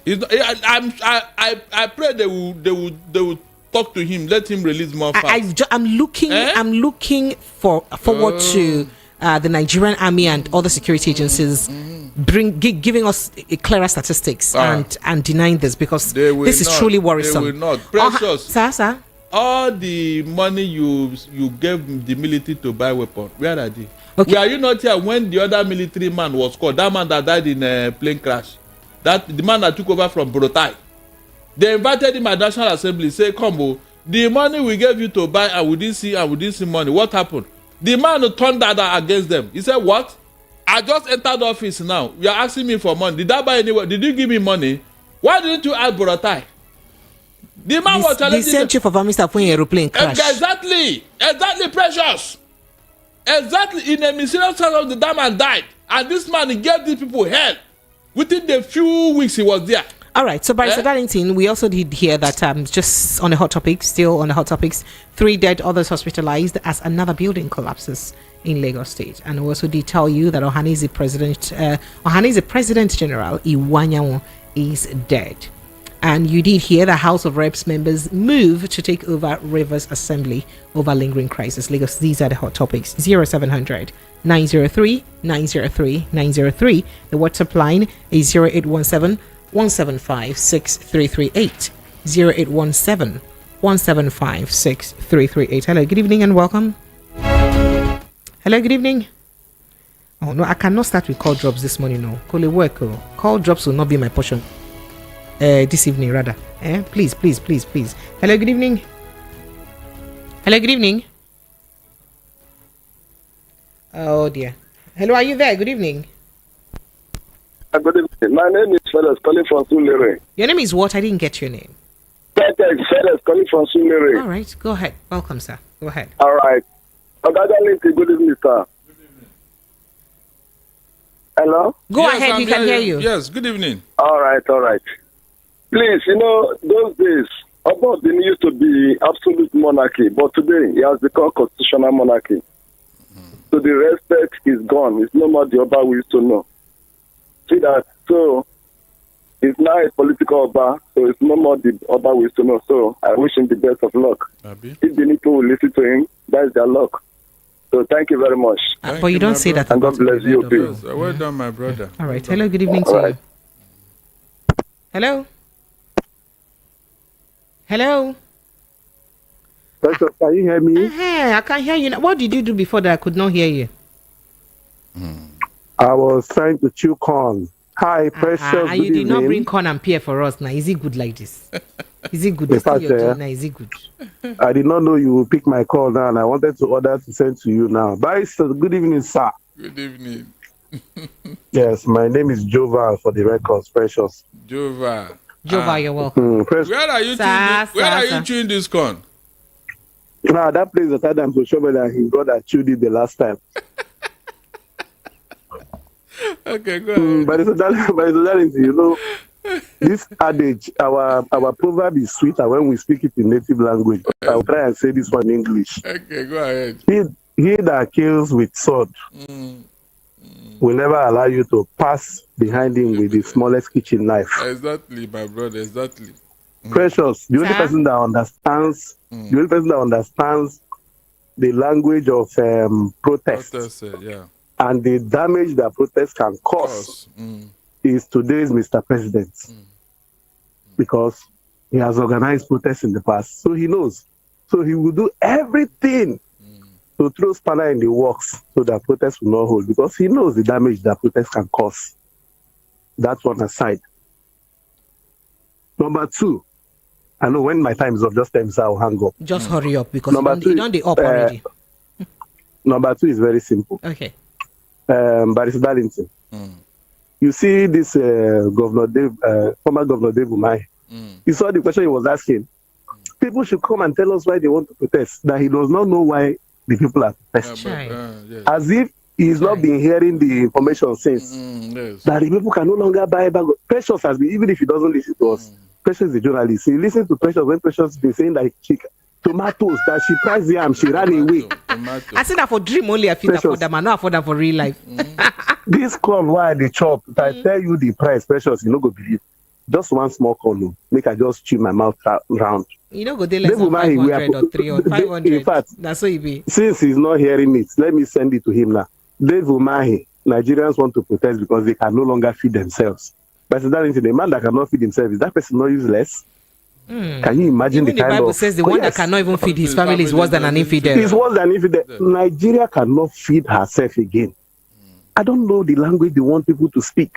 He's not, I pray they will talk to him, let him release more facts. I'm looking forward to the Nigerian army and other security agencies giving us a clearer statistics and denying this, because this is truly worrisome. They will not. Precious. Sir. All the money you gave the military to buy weapons, where are they? Okay. Were you not here when the other military man was called? That man that died in a plane crash. The man that took over from Brotai. They invited him at National Assembly, say, come, the money we gave you to buy and we didn't see money. What happened? The man turned that against them. He said, what? I just entered office now. You are asking me for money. Did I buy anywhere? Did you give me money? Why didn't you ask Brotai? The man was challenging. The same chief of army staff when aeroplane crash. Exactly, Precious. Exactly, in a mysterious of the man died, and this man gave these people hell. Within the few weeks he was there. All right, so Barrister Darlington, we also did hear that just on the hot topic, still on the hot topics, 3 dead, others hospitalized as another building collapses in Lagos State. And we also did tell you that Ohanaeze President General Iwanyanwo is dead. And you did hear the House of Reps members move to take over Rivers Assembly over lingering crisis. Lagos, these are the hot topics. 0700 903 903 903. The WhatsApp line is 0817 175 6338. 0817 175 6338. Hello, good evening and welcome. Hello, good evening. Oh no, I cannot start with call drops this morning. No, call drops will not be my portion. This evening rather. Please. Hello, good evening. Hello, good evening. Oh dear. Hello, are you there? Good evening. Good evening. My name is Felix calling from Sulere. Your name is what? I didn't get your name. Felix calling from Sulere. All right, go ahead. Welcome, sir. Go ahead. All right. Good evening, sir. Hello? Go ahead, we can hear you. Yes, good evening. All right. Please, those days, Obodin used to be absolute monarchy, but today he has become constitutional monarchy. So the respect is gone. It's no more the Oba we used to know. See that? So it's now a political Oba, so it's no more the Oba we used to know. So I wish him the best of luck. Abi. If the people will listen to him, that's their luck. So thank you very much. But you don't say that. And God bless you, too. Yes, well done, my brother. All right. Hello, good evening to you. Hello. Hello. Precious, can you hear me? I can hear you now. What did you do before that I could not hear you? I was trying to chew corn. Hi, Precious. And you did not bring corn and pear for us now. Is it good like this? Is it good? In fact, Is it good? I did not know you would pick my call now, and I wanted to order to send to you now. Bye, sir. Good evening, sir. Good evening. Yes, my name is Joval for the records, Precious. Jova, you're welcome. where are you chewing this corn? Now, that place that Adam to show me that his brother chewed it the last time. Okay, go ahead. But it's this adage, our proverb is sweeter when we speak it in native language. I'll try and say this one in English. Okay, go ahead. He that kills with sword will never allow you to pass behind him with the smallest kitchen knife. Exactly, my brother, exactly. Precious, the only person that understands the language of protest yeah. and the damage that protest can cause is today's Mr. President. Because he has organized protests in the past. So he knows. So he will do everything to throw spanner in the works so that protests will not hold, because he knows the damage that protests can cause. That's one aside. Number two, I know when my time is up, just tell me, so I'll hang up. Just hurry up, because you don't up already. Number two is very simple. Okay. Barrister Darlington. You see this former Governor Dave Umahi. You saw the question he was asking. People should come and tell us why they want to protest. That he does not know why the people are protesting. Yes. As if he's not been hearing the information since. Yes. That the people can no longer buy a bag of Precious has been, even if he doesn't listen to us. Precious is a journalist. He listens to Precious when Precious been saying that tomatoes, that she priced yam, she ran away. I said that for dream only. I feel that for them, I not afford that for real life. This corn, why they chop? If I tell you the price, Precious, you no go believe. Just one small corn, make I just chew my mouth round. You know, go there less than 500 or 300, 500. In fact, that's what it be. Since he's not hearing it, let me send it to him now. Dave Umahi, Nigerians want to protest because they can no longer feed themselves. But that is the man that cannot feed himself. Is that person not useless? Can you imagine even the kind of... The Bible says the one that cannot even feed his family is worse than an infidel. It's worse than infidel. Nigeria cannot feed herself again. I don't know the language they want people to speak.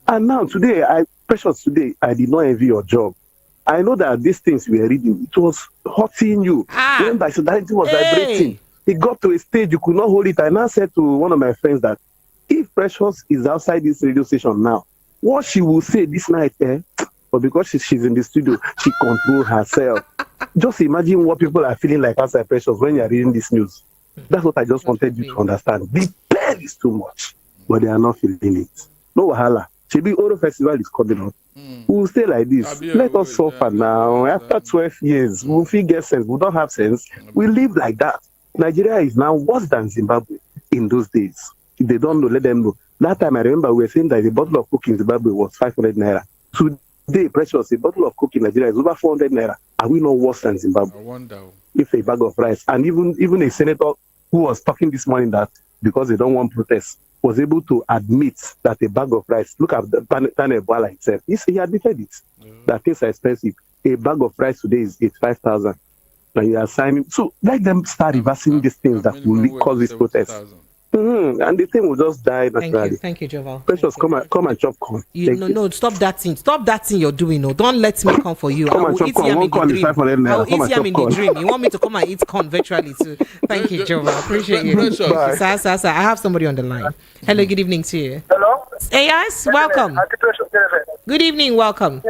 And now today, Precious, I did not envy your job. I know that these things we were reading, it was hurting you. When Barrister was vibrating, it got to a stage you could not hold it. I now said to one of my friends that if Precious is outside this radio station now, what she will say this night, but because she's in the studio, she controls herself. Just imagine what people are feeling like outside Precious when you're reading this news. That's what I just wanted you to understand. The pain is too much, but they are not feeling it. No wahala. Chibi Oro Festival is coming up. We'll stay like this. Let us suffer now. After 12 years, we'll feel get sense. We don't have sense. We live like that. Nigeria is now worse than Zimbabwe in those days. If they don't know, let them know. That time I remember we were saying that the bottle of Coke in Zimbabwe was 500 naira. Today, Precious, a bottle of Coke in Nigeria is over 400 naira. Are we not worse than Zimbabwe? I wonder. If a bag of rice, and even a senator who was talking this morning that because they don't want protests, was able to admit that a bag of rice, look at Daniel Bwala himself, he admitted it, that things are expensive. A bag of rice today is 85,000. and you are signing. So let them start reversing these things that will cause this protest. And the thing will just die naturally. Thank you, Joval. Precious, come and chop corn. No, stop that thing. Stop that thing you're doing. No, don't let me come for you. Come and chop corn. One corn is 500 naira. I will eat yam in the dream. You want me to come and eat corn virtually too? Thank you, Joval. Appreciate you. Bye. Sir, I have somebody on the line. Hello, good evening to you. Hello? Hey, yes, welcome. Good evening, welcome.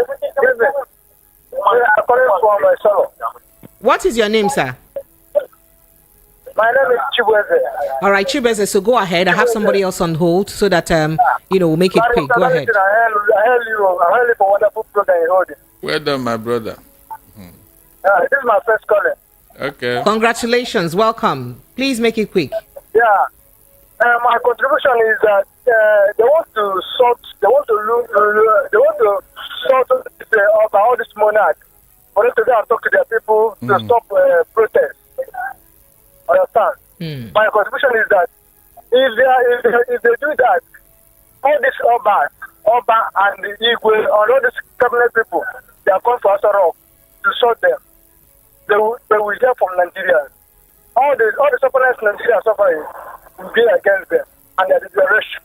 What is your name, sir? My name is Chibweze. All right, Chibweze, so go ahead. I have somebody else on hold so that we'll make it quick. Go ahead. I hail you for wonderful program you hold. Well done, my brother. This is my first calling. Okay. Congratulations, welcome. Please make it quick. Yeah. My contribution is that they want to sort all this monarch for them to go and talk to their people to stop protest. Understand? My contribution is that if they do that, all these Oba and the Igwe and all these cabinet people, they are come for us to sort them. They will hear from Nigeria. All the sufferers Nigeria are suffering will be against them and their liberation.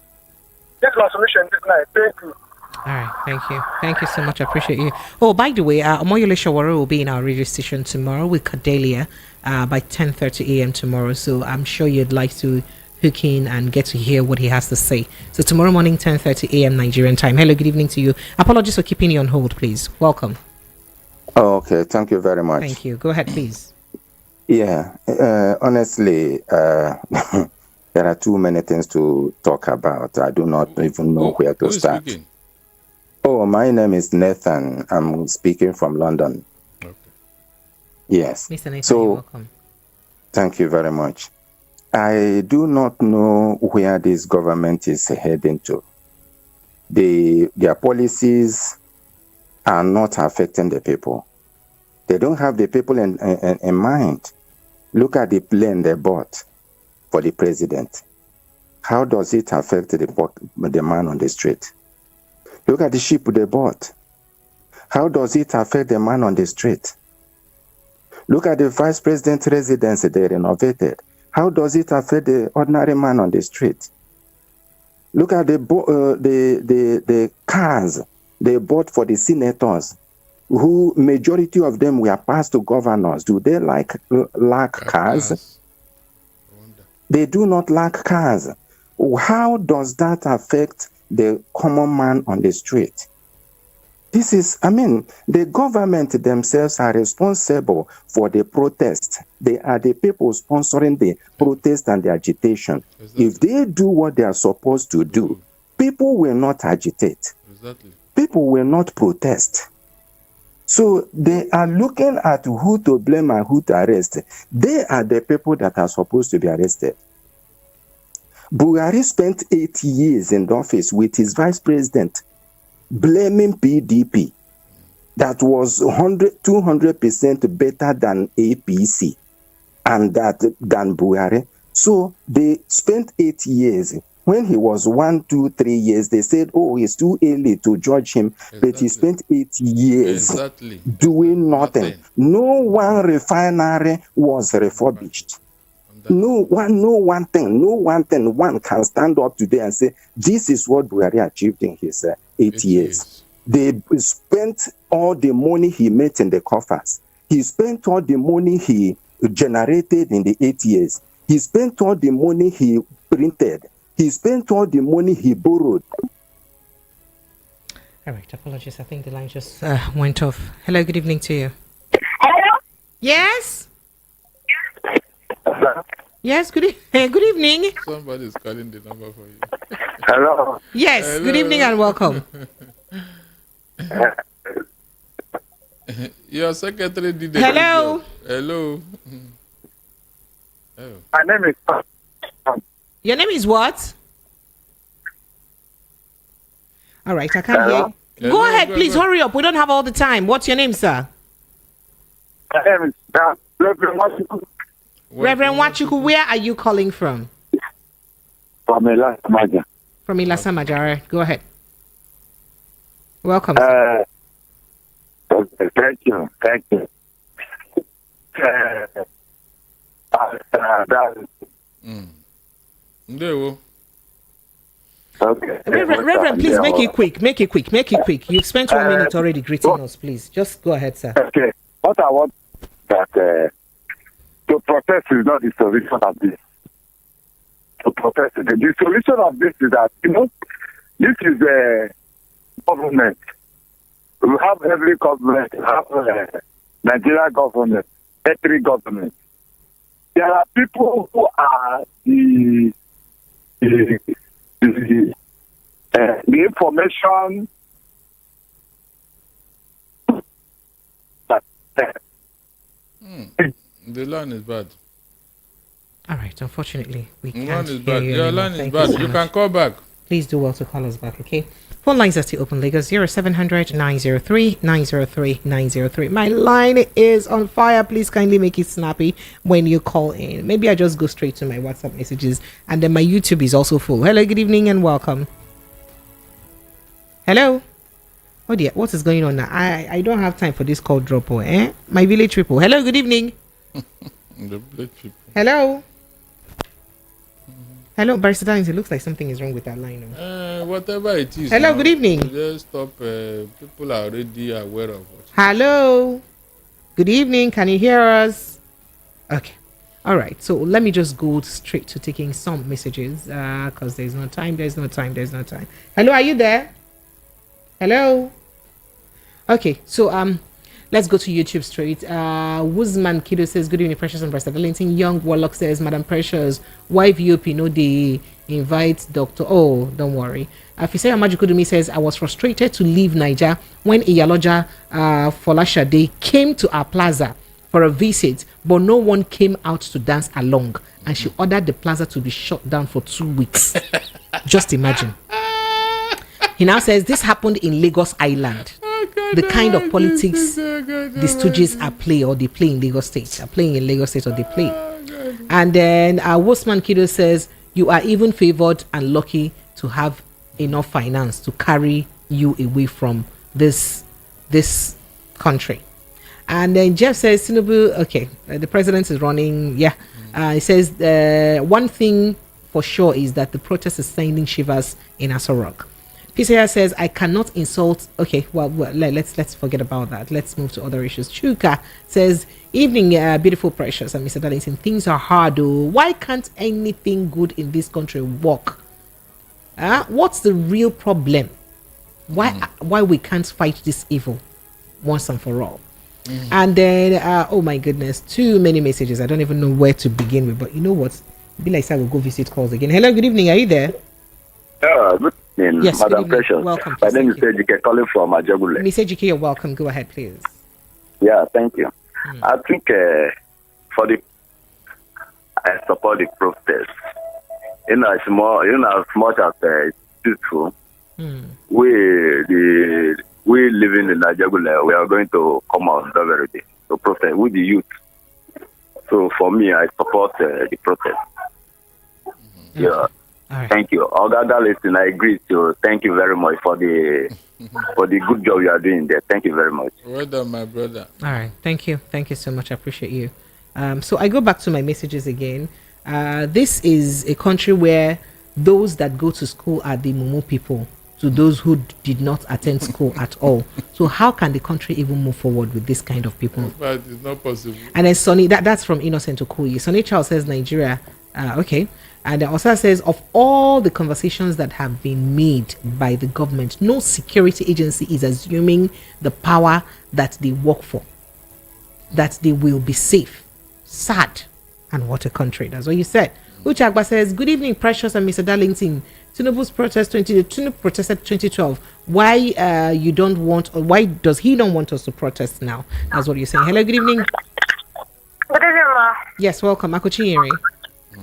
This is my solution this night. Thank you. All right, thank you. Thank you so much. I appreciate you. Oh, by the way, Omoyole Shawara will be in our radio station tomorrow with Cordelia by 10:30 a.m. tomorrow. So I'm sure you'd like to hook in and get to hear what he has to say. So tomorrow morning, 10:30 a.m. Nigerian time. Hello, good evening to you. Apologies for keeping you on hold, please. Welcome. Oh, okay, thank you very much. Thank you. Go ahead, please. Yeah, honestly, there are too many things to talk about. I do not even know where to start. Speaking? Oh, my name is Nathan. I'm speaking from London. Okay. Yes. Mr. Nathan, so, you're welcome. Thank you very much. I do not know where this government is heading to. Their policies are not affecting the people. They don't have the people in mind. Look at the plane they bought for the president. How does it affect the man on the street? Look at the ship they bought. How does it affect the man on the street? Look at the vice president's residence they renovated. How does it affect the ordinary man on the street? Look at the cars they bought for the senators, who majority of them were passed to governors. Do they lack cars? They do not lack cars. How does that affect the common man on the street? The government themselves are responsible for the protest. They are the people sponsoring the protest and the agitation. Exactly. If they do what they are supposed to do, people will not agitate. Exactly. People will not protest. So they are looking at who to blame and who to arrest. They are the people that are supposed to be arrested. Buhari spent 8 years in the office with his vice president, blaming PDP that was 200% better than APC and than Buhari. So they spent 8 years. When he was 1, 2, 3 years, they said, oh, it's too early to judge him. Exactly. But he spent 8 years doing nothing. No one refinery was refurbished. No one thing one can stand up today and say, this is what Buhari achieved in his 8 years. They spent all the money he made in the coffers. He spent all the money he generated in the 8 years. He spent all the money he printed. He spent all the money he borrowed. All right, apologies. I think the line just went off. Hello, good evening to you. Hello? Yes? Yes, good evening. Somebody is calling the number for you. Hello? Yes, hello. Good evening and welcome. Your secretary did it. Hello? Hello? Oh. My name is... Your name is what? All right, I can't hear you. Go ahead, please. Hurry up. We don't have all the time. What's your name, sir? My name is Reverend Wachuku. Reverend Wachuku, where are you calling from? From Ilasamaja. From Ilasamaja. All right, go ahead. Welcome. Thank you. Okay. Reverend, please make it quick. Make it quick. You've spent 1 minute already greeting us, please. Just go ahead, sir. Okay. What I want that to protest is not the solution of this. To protest, the solution of this is that this is a government. We have every government. We have Nigeria government, every government. There are people who are the information that the line is bad. All right, unfortunately, we can't Line is hear bad. you Your anymore. line is Thank bad. so You much. can call back. Please do well to call us back, okay? Phone lines are still open, Lagos 0700 903 903 903. My line is on fire. Please kindly make it snappy when you call in. Maybe I just go straight to my WhatsApp messages, and then my YouTube is also full. Hello, good evening, and welcome. Hello. Oh dear, what is going on now? I don't have time for this call drop, My village people. Hello, good evening. The black people. Hello. Hello, Barrister Darlington. It looks like something is wrong with that line. Whatever it is. Hello, now, good evening. Just stop. People are already aware of it. Hello. Good evening. Can you hear us? Okay. All right. So let me just go straight to taking some messages because there's no time. Hello, are you there? Hello. Okay. So let's go to YouTube straight. Wuzman Kido says, good evening, Precious and Barrister Darlington. Young Warlock says, Madam Precious, why VOP no they invite Dr. Oh, don't worry. Fisaya Majikudumi says, I was frustrated to leave Niger when Iyaloja Folashade came to our plaza for a visit, but no one came out to dance along, and she ordered the plaza to be shut down for 2 weeks. Just imagine. He now says, this happened in Lagos Island. The kind of politics the Stooges are play or they play in Lagos State, are playing in Lagos State or they play. And then Wosman Kido says, you are even favored and lucky to have enough finance to carry you away from this country. And then Jeff says, Tinubu, okay, the president is running. Yeah. He says, one thing for sure is that the protest is sending shivers in Aso Rock. Pisaya says, I cannot insult. Okay, well let's forget about that. Let's move to other issues. Chuka says, evening, beautiful, Precious, and Mr. Darlington. Things are hard, though. Why can't anything good in this country work? What's the real problem? Why we can't fight this evil once and for all? And then, oh my goodness, too many messages. I don't even know where to begin with. But you know what? Be like, I will go visit calls again. Hello, good evening. Are you there? Good evening, Yes, Madam good evening. Precious. Welcome, My please, name is thank you. Ejike calling from Ajagule. Miss Ejike, you're welcome. Go ahead, please. Yeah, thank you. I think I support the protest. As much as it's truthful, we living in Ajagule, we are going to come out every day to protest with the youth. So for me, I support the protest. Yeah. All right. Thank you. Oga, listen, I agree to. Thank you very much for the good job you are doing there. Thank you very much. Well done, my brother. All right. Thank you so much. I appreciate you. So I go back to my messages again. This is a country where those that go to school are the Mumu people to those who did not attend school at all. So how can the country even move forward with this kind of people? But it's not possible. And then Sonny, that's from Innocent Okoye. Sonny Charles says Nigeria. Okay. And then also says, of all the conversations that have been made by the government, no security agency is assuming the power that they work for, that they will be safe. Sad. And what a country. That's what you said. Uchagba says, good evening, Precious and Mr. Darlington. Tinubu's protest Tinubu protested 2012. Why you don't want, or why does he don't want us to protest now? That's what you're saying. Hello, good evening. Good evening, ma. Yes, welcome. Akuchinyere.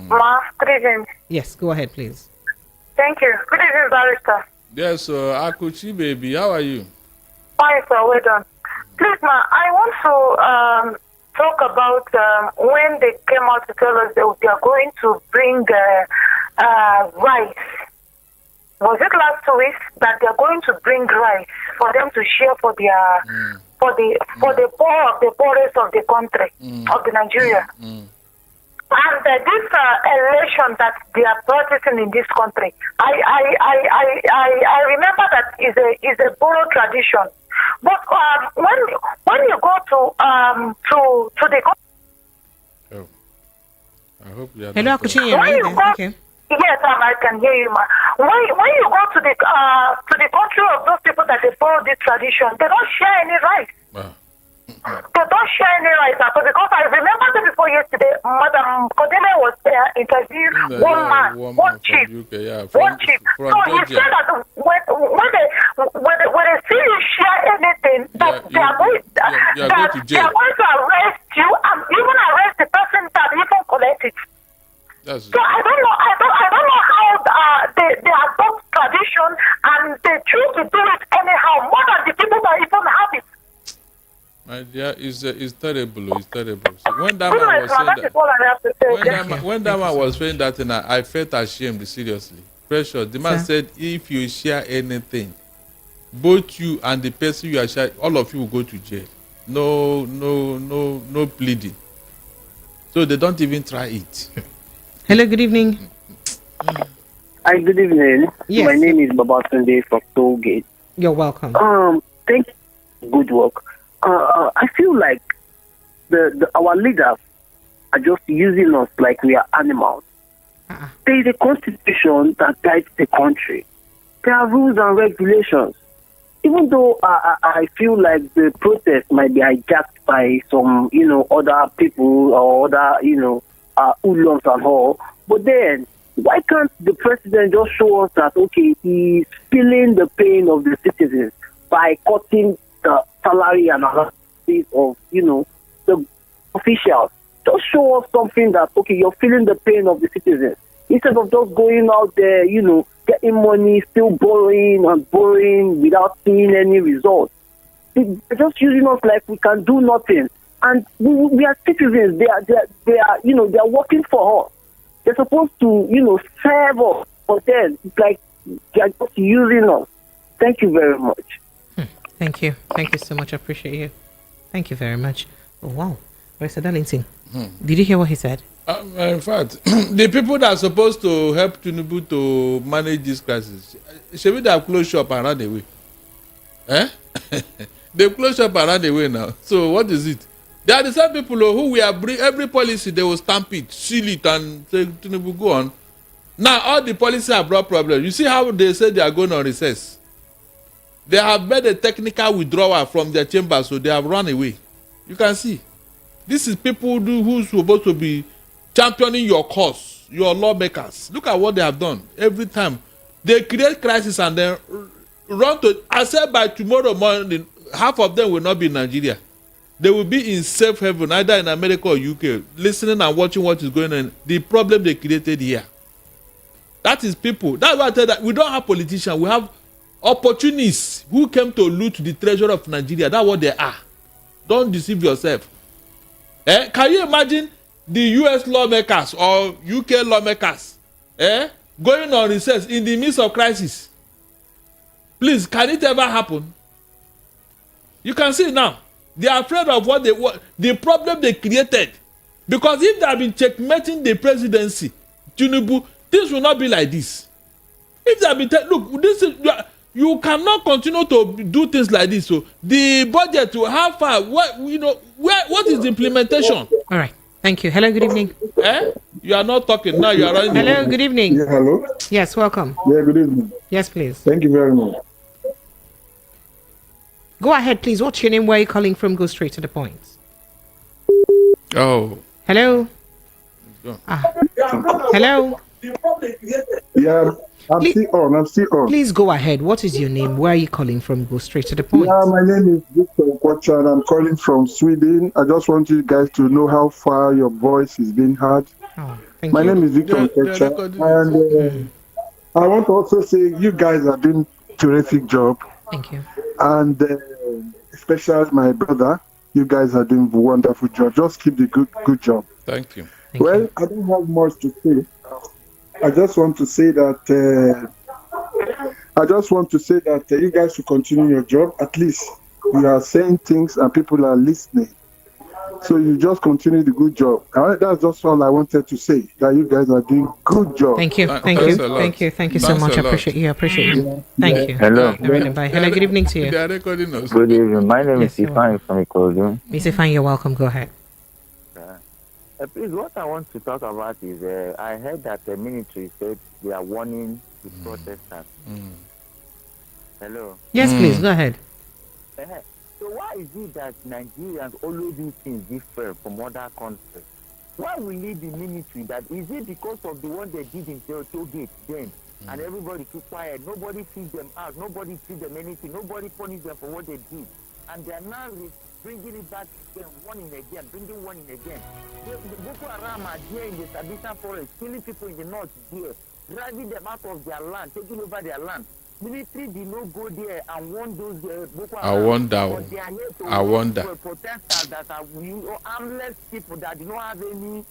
Ma, good evening. Yes, go ahead, please. Thank you. Good evening, Barrister. Yes, Akuchi, baby, how are you? Fine, sir. Well done. Please, ma, I want to talk about when they came out to tell us that they are going to bring rice. Was it last 2 weeks that they are going to bring rice for them to share for for the poor of the poorest of the country of the Nigeria. And this election that they are practicing in this country, I remember that is a borrowed tradition. But when you go to the I hope you are Hello, not Akuchinya, when right you there. go, Okay. yes, I can hear you, ma. When you go to the country of those people that they follow this tradition, they don't share any rights. They don't share any rights at all, because I remember the before yesterday, Madam Kodeme was interviewing one chief. From So he Georgia. said that when they see you share anything, that they are going you are going to they are jail. going to arrest you and even arrest the person that even collect it. That's So I don't know how they adopt tradition and they choose to do it anyhow more than the people that even have it. my dear, it's terrible. It's terrible. So when that Anyway, man was saying that is that, all I have to say. when that man was saying that, and I felt ashamed. Seriously, precious. The man Sir? said, if you share anything, both you and the person you are sharing, all of you will go to jail. No pleading. So they don't even try it. Hello, good evening. Hi, good evening. Yes. My name is Babatunde from Tollgate. You're welcome. Thank you. Good work. I feel like our leaders are just using us like we are animals. There is a constitution that guides the country. There are rules and regulations. Even though I feel like the protest might be hijacked by some, other people or other, hoodlums and all, but then why can't the president just show us that, okay, he's feeling the pain of the citizens by cutting the salary and allowances of, the officials? Just show us something that, okay, you're feeling the pain of the citizens. Instead of just going out there, getting money, still borrowing and borrowing without seeing any results. They're just using us like we can do nothing. And we are citizens. They are working for us. They're supposed to, serve us. But then it's like they are just using us. Thank you very much. Thank you. Thank you so much. I appreciate you. Thank you very much. Oh, wow. Mr. Darlington, did you hear what he said? In fact, the people that are supposed to help Tinubu to manage this crisis, should they have closed shop and run away? They close shop and run away now. So what is it? They are the same people who we are bring every policy, they will stamp it, seal it, and say Tinubu go on. Now all the policies have brought problems. You see how they say they are going on recess. They have made a technical withdrawal from their chamber, so they have run away. You can see. This is people who's supposed to be championing your cause, your lawmakers. Look at what they have done. Every time they create crisis and then run to. I said by tomorrow morning, half of them will not be in Nigeria. They will be in safe haven, either in America or UK, listening and watching what is going on. The problem they created here. That is people. That's why I tell that we don't have politicians. We have opportunists who came to loot the treasure of Nigeria. That's what they are. Don't deceive yourself. Can you imagine the US lawmakers or UK lawmakers going on recess in the midst of crisis? Please, can it ever happen? You can see now. They are afraid of what the problem they created. Because if they have been checkmating the presidency, Tinubu, things will not be like this. If they have been look, this is you cannot continue to do things like this. So the budget will how far? What is the implementation? All right. Thank you. Hello, good evening. You are not talking now. You are running. Hello, good evening. Yeah, hello. Yes, welcome. Yeah, good evening. Yes, please. Thank you very much. Go ahead, please. What's your name? Where are you calling from? Go straight to the point. Oh. Hello. Hello. Yeah, I'm still on. Please go ahead. What is your name? Where are you calling from? Go straight to the point. Yeah, my name is Victor Kwacha and I'm calling from Sweden. I just want you guys to know how far your voice is being heard. My name is Victor Kwacha, and I want to also say you guys are doing a terrific job. Thank you. And especially my brother, you guys are doing a wonderful job. Just keep the good job. Thank you. I don't have much to say. I just want to say that you guys should continue your job. At least You are saying things and people are listening. So you just continue the good job. That's just all I wanted to say. That you guys are doing good job. Thank you. Thank you. Thank you. Thank you so much. I appreciate you. Thank you. Hello. Bye. Hello. Good evening to you. They are recording us. Good evening. My name is Ifan from Ikodu. Mr. Ifan, you're welcome. Go ahead. Please, what I want to talk about is I heard that the military said they are warning the protesters. Hello. Yes, please. Go ahead. So why is it that Nigerians always do things different from other countries? Why will it be military? That is it because of the one they did in Tollgate then, and everybody keep quiet? Nobody sees them out. Nobody sees them anything. Nobody punishes them for what they did, and they are now bringing it back again, bringing one in again. The Boko Haram are there in the Sabisa forest, killing people in the north there, driving them out of their land, taking over their land. Military did not go there and warn those Boko Haram. I wonder. Protesters that are armless people that do not have any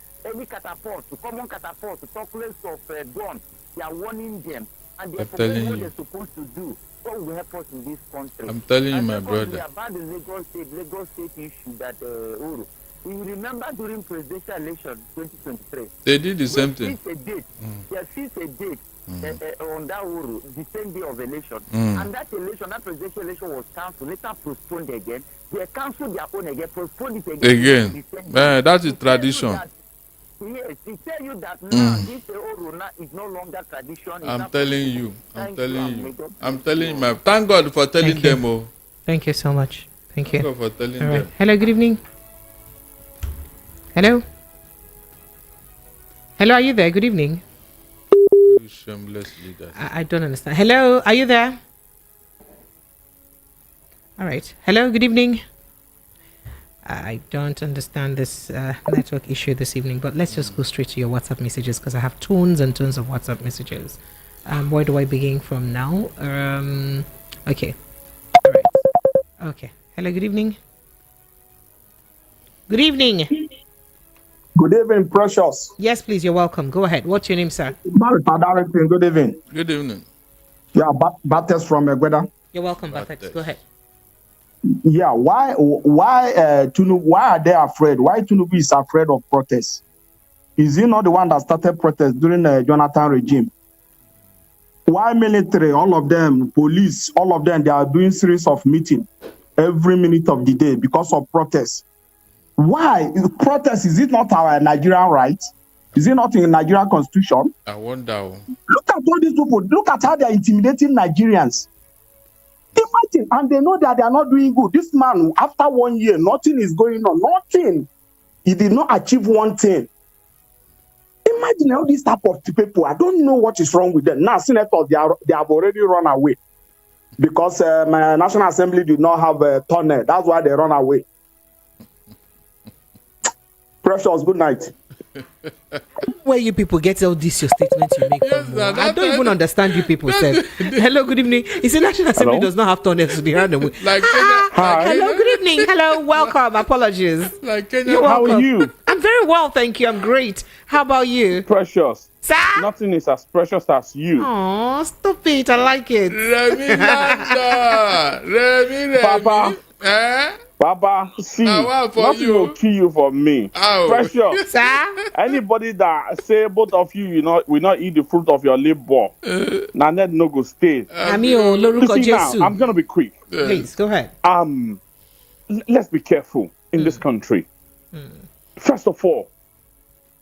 catapult, common catapult, to talk less of guns. They are warning them, and they are forgetting what they're supposed to do. What will help us in this country? I'm telling you, my brother. About the Lagos State issue that Uru. We remember during presidential election 2023. They did the same thing. They fixed a date on that Uru, the same day of election. And that presidential election was cancelled, later postponed again. They cancelled their own again, postponed it again. That is tradition. Yes, they tell you that now this Uru is no longer tradition. I'm telling you, thank God for telling them. Oh. Thank you so much. Thank you. Thank God for telling All right. them. Hello, good evening. Hello? Hello, are you there? Good evening. You shameless leaders. I don't understand. Hello, are you there? All right. Hello, good evening. I don't understand this network issue this evening, but let's just go straight to your WhatsApp messages because I have tons and tons of WhatsApp messages. Where do I begin from now? Okay. All right. Okay. Hello, good evening. Good evening. Good evening, Precious. Yes, please. You're welcome. Go ahead. What's your name, sir? Good evening. Good evening. Yeah, Bates from Egweda. You're welcome, Batex. Go ahead. Yeah, why Tinubu? Why are they afraid? Why Tinubu is afraid of protests? Is he not the one that started protests during the Jonathan regime? Why military? All of them, police, all of them, they are doing series of meetings every minute of the day because of protests. Why protest? Is it not our Nigerian right? Is it not in the Nigerian constitution? I wonder. Look at all these people. Look at how they are intimidating Nigerians. Imagine, and they know that they are not doing good. This man, after 1 year, nothing is going on. Nothing. He did not achieve one thing. Imagine all these type of people. I don't know what is wrong with them. Now, senators, they have already run away because my National Assembly did not have a tunnel. That's why they run away. Precious, good night. Where you people get all these your statements you make from? I don't even understand you people. Said hello, good evening. It's the National Assembly does not have tunnels to be run away. Hello, good evening. Hello, welcome. Apologies. How are you? I'm very well, thank you. I'm great. How about you? Precious. Sir? Nothing is as precious as you. Oh, stop it. I like it. Remy. Papa. Papa, see, nothing will kill you for me. Precious. Sir? Anybody that say both of you will not eat the fruit of your labor, now that no go stay. Listen now, I'm gonna be quick. Please go ahead. Let's be careful in this country. First of all,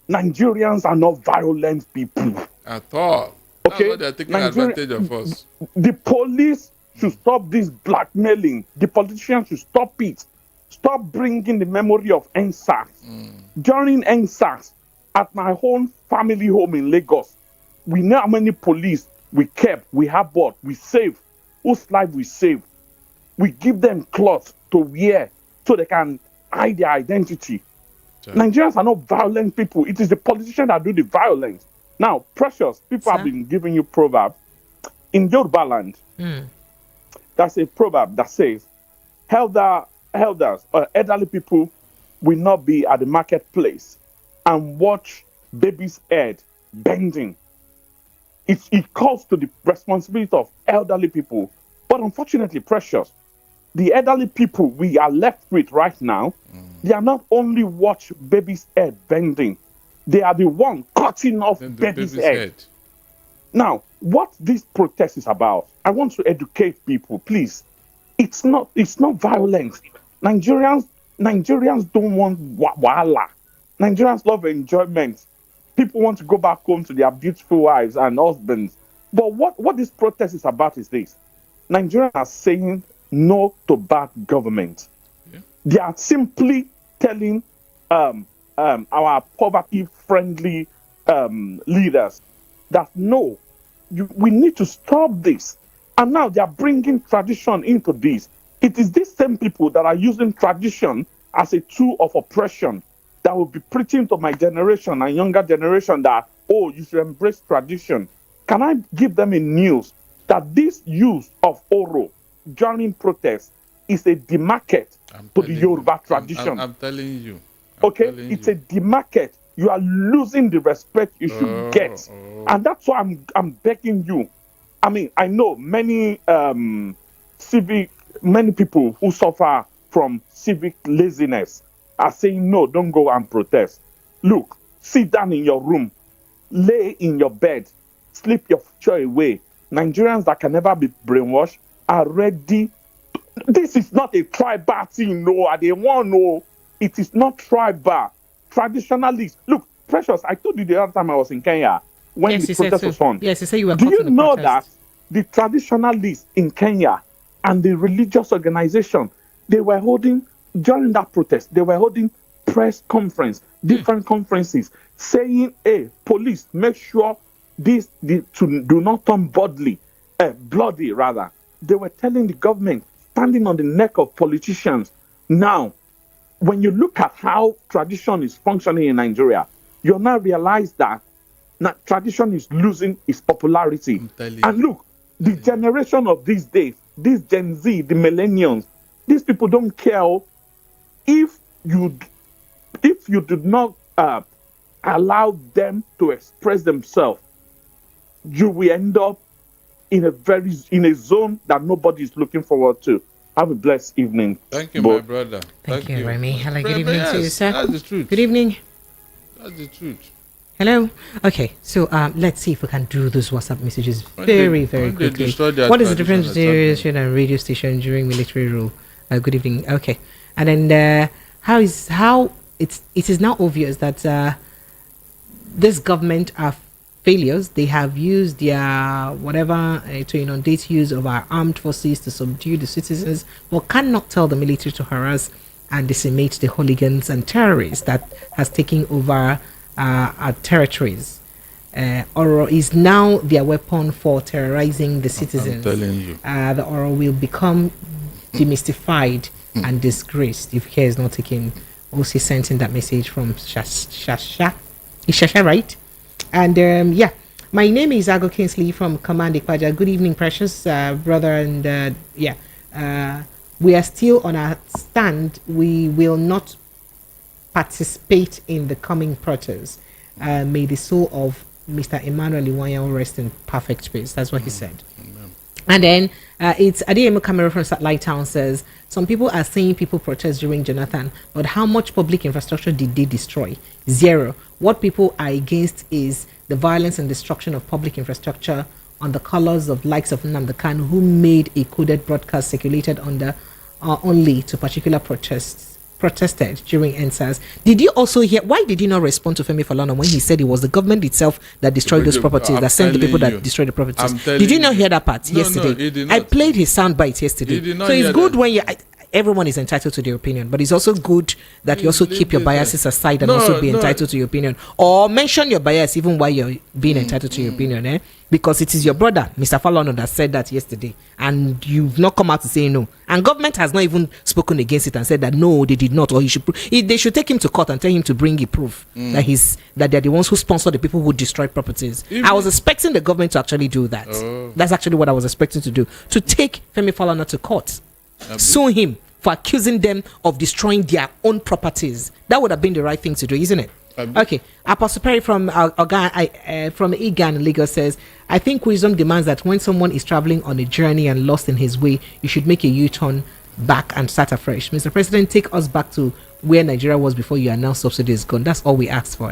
Nigerians are not violent people at all. Okay, they're taking advantage of us. The police should stop this blackmailing. The politicians should stop it. Stop bringing the memory of NSAS. During NSAS, at my own family home in Lagos, we know how many police we kept, we have bought, we saved, whose life we saved. We give them clothes to wear so they can hide their identity. Sure. Nigerians are not violent people. It is the politicians that do the violence. Now, Precious, people have been giving you proverbs. In Yoruba land, that's a proverb that says, elders or elderly people will not be at the marketplace and watch baby's head bending. It calls to the responsibility of elderly people. But unfortunately, Precious, the elderly people we are left with right now, they are not only watch baby's head bending, they are the one cutting off baby's head. Now, what this protest is about, I want to educate people, please. It's not violence. Nigerians don't want wahala. Nigerians love enjoyment. People want to go back home to their beautiful wives and husbands. But what this protest is about is this. Nigerians are saying no to bad government. Yeah. They are simply telling our poverty-friendly leaders that no, we need to stop this. And now they are bringing tradition into this. It is these same people that are using tradition as a tool of oppression that will be preaching to my generation and younger generation that, oh, you should embrace tradition. Can I give them a news that this use of Oro during protests is a demarket to the Yoruba tradition? I'm telling you. It's a demarket. You are losing the respect you should get. And that's why I'm begging you. I mean, I know many people who suffer from civic laziness are saying, no, don't go and protest. Look, sit down in your room, lay in your bed, sleep your future away. Nigerians that can never be brainwashed are ready. This is not a tribal thing, no. I didn't want no. It is not tribal. Traditionalists. Look, Precious, I told you the other time I was in Kenya when the protest was on. Yes, you say you were. Do you know that the traditionalists in Kenya and the religious organization, they were holding, during that protest, they were holding press conference, different conferences, saying, hey, police, make sure do not turn bloody rather. They were telling the government, standing on the neck of politicians. Now, when you look at how tradition is functioning in Nigeria, you'll now realize that tradition is losing its popularity. And look, the generation of these days, this Gen Z, the millennials, these people don't care if you did not allow them to express themselves. You will end up in a zone that nobody is looking forward to. Have a blessed evening. Thank you, my brother. Thank you, Remy. Hello, good evening yes, to you, sir. That's the truth. Good evening. That's the truth. Hello. Okay, so let's see if we can do those WhatsApp messages very quickly. What is the difference between radio station and radio station during military rule? Good evening. Okay, and then it is now obvious that this government are failures. They have used their whatever to inundate use of our armed forces to subdue the citizens, but cannot tell the military to harass and decimate the hooligans and terrorists that has taken over our territories. Oro is now their weapon for terrorizing the citizens. I'm telling you. The Oro will become demystified and disgraced if care is not taken. Also sent in that message from Shasha. Is Shasha right? And my name is Ago Kingsley from Command Ikwaja. Good evening, precious brother. And we are still on our stand. We will not participate in the coming protest. May the soul of Mr. Emmanuel Iwanya rest in perfect peace. That's what he said. Amen. And then it's Adeyemo Camera from Satellite Town says, some people are saying people protest during Jonathan, but how much public infrastructure did they destroy? Zero. What people are against is the violence and destruction of public infrastructure on the colors of likes of Nnamdi Kanu, who made a coded broadcast circulated under only to particular protested during NSAS. Did you also hear, why did you not respond to Femi Falana when he said it was the government itself that destroyed those properties, that sent the people that destroyed the properties? Did you not hear that part yesterday? No, he did not. I played his soundbite yesterday. So it's good when everyone is entitled to their opinion, but it's also good that you also keep your biases aside and also be entitled to your opinion, or mention your bias even while you're being entitled to your opinion, because it is your brother Mr. Falana that said that yesterday, and you've not come out to say no, and government has not even spoken against it and said that no, they did not, or they should take him to court and tell him to bring a proof that they're the ones who sponsor the people who destroy properties. I was expecting the government to actually do that. That's actually what I was expecting to do, to take Femi Falana to court, sue him for accusing them of destroying their own properties. That would have been the right thing to do, isn't it? Okay. Apostle Perry from Egan, Lagos says, I think wisdom demands that when someone is traveling on a journey and lost in his way, you should make a U-turn back and start afresh. Mr. President, take us back to where Nigeria was before you announced subsidies gone. That's all we asked for.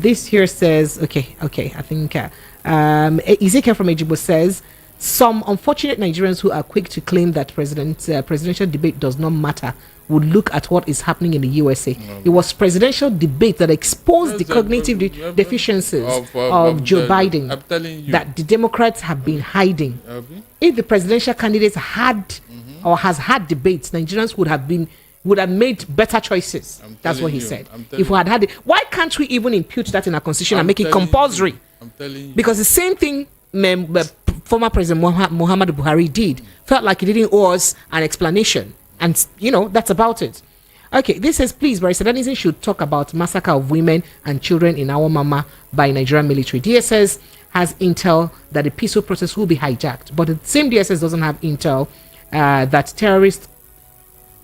This here says, okay. I think Ezekiel from Ejibo says, some unfortunate Nigerians who are quick to claim that presidential debate does not matter would look at what is happening in the USA. It was presidential debate that exposed the cognitive deficiencies of Joe Biden that the Democrats have been hiding. If the presidential candidates had or has had debates, Nigerians would have made better choices. That's what he said. If we had it, why can't we even impute that in our constitution and make it compulsory? I'm telling you. Because the same thing former President Muhammadu Buhari did. Felt like he didn't owe us an explanation. And, that's about it. Okay, this says, please, Barrister Danielson should talk about massacre of women and children in our mama by Nigerian military. DSS has intel that the peaceful protest will be hijacked. But the same DSS doesn't have intel that terrorists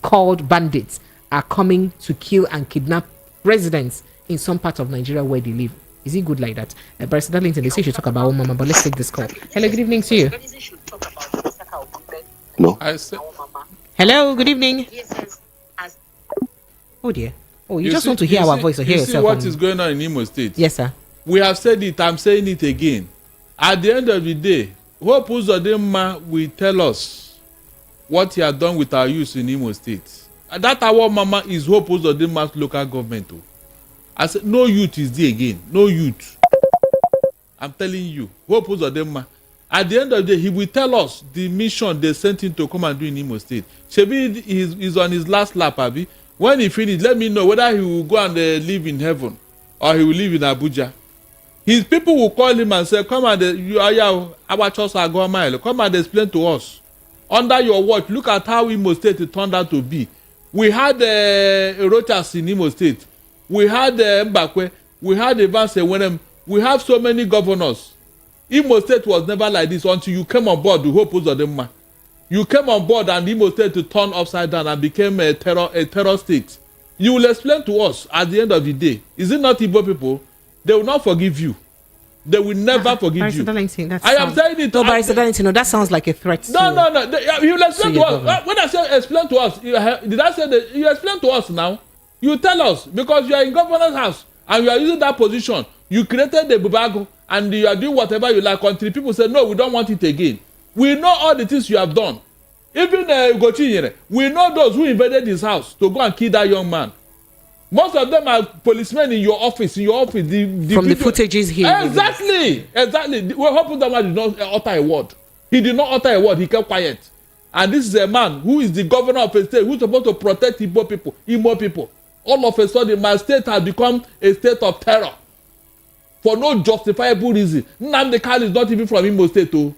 called bandits are coming to kill and kidnap residents in some part of Nigeria where they live. Is it good like that? Barrister Darlington, they say you should talk about our mama, but let's take this call. Hello, good evening to you. No. Hello, good evening. Oh dear. Oh, you just want to hear our voice or hear yourself? You see what is going on in Imo State? Yes, sir. We have said it. I'm saying it again. At the end of the day, Hope Uzodinma will tell us what he has done with our youth in Imo State. And that our mama is Hope Uzodinma's local government. I said, no youth is there again. No youth. I'm telling you. Hope Uzodinma. At the end of the day, he will tell us the mission they sent him to come and do in Imo State. Shebi is on his last lap, Abi. When he finishes, let me know whether he will go and live in heaven or he will live in Abuja. His people will call him and say, come and our church are going mile. Come and explain to us. Under your watch, look at how Imo State turned out to be. We had Rochas in Imo State. We had Mbakwe. We had Evans Ewenem. We have so many governors. Imo State was never like this until you came on board. The Hope Uzodinma. You came on board and Imo State to turn upside down and became a terror state. You will explain to us at the end of the day. Is it not Igbo people? They will not forgive you. They will never forgive you. I am saying it. No, Barrister Darlington, that sounds like a threat. No. You will explain to us. When I say explain to us, did I say that you explain to us now? You tell us because you are in governor's house and you are using that position. You created the bubago and you are doing whatever you like until people say no, we don't want it again. We know all the things you have done. Even Ugochinyere, we know those who invaded his house to go and kill that young man. Most of them are policemen in your office. The from the footages here. Exactly. Well, Hope Uzodinma did not utter a word. He did not utter a word. He kept quiet. And this is a man who is the governor of a state who's supposed to protect Igbo people. All of a sudden, my state has become a state of terror for no justifiable reason. Nnamdi Kanu is not even from Imo State, too.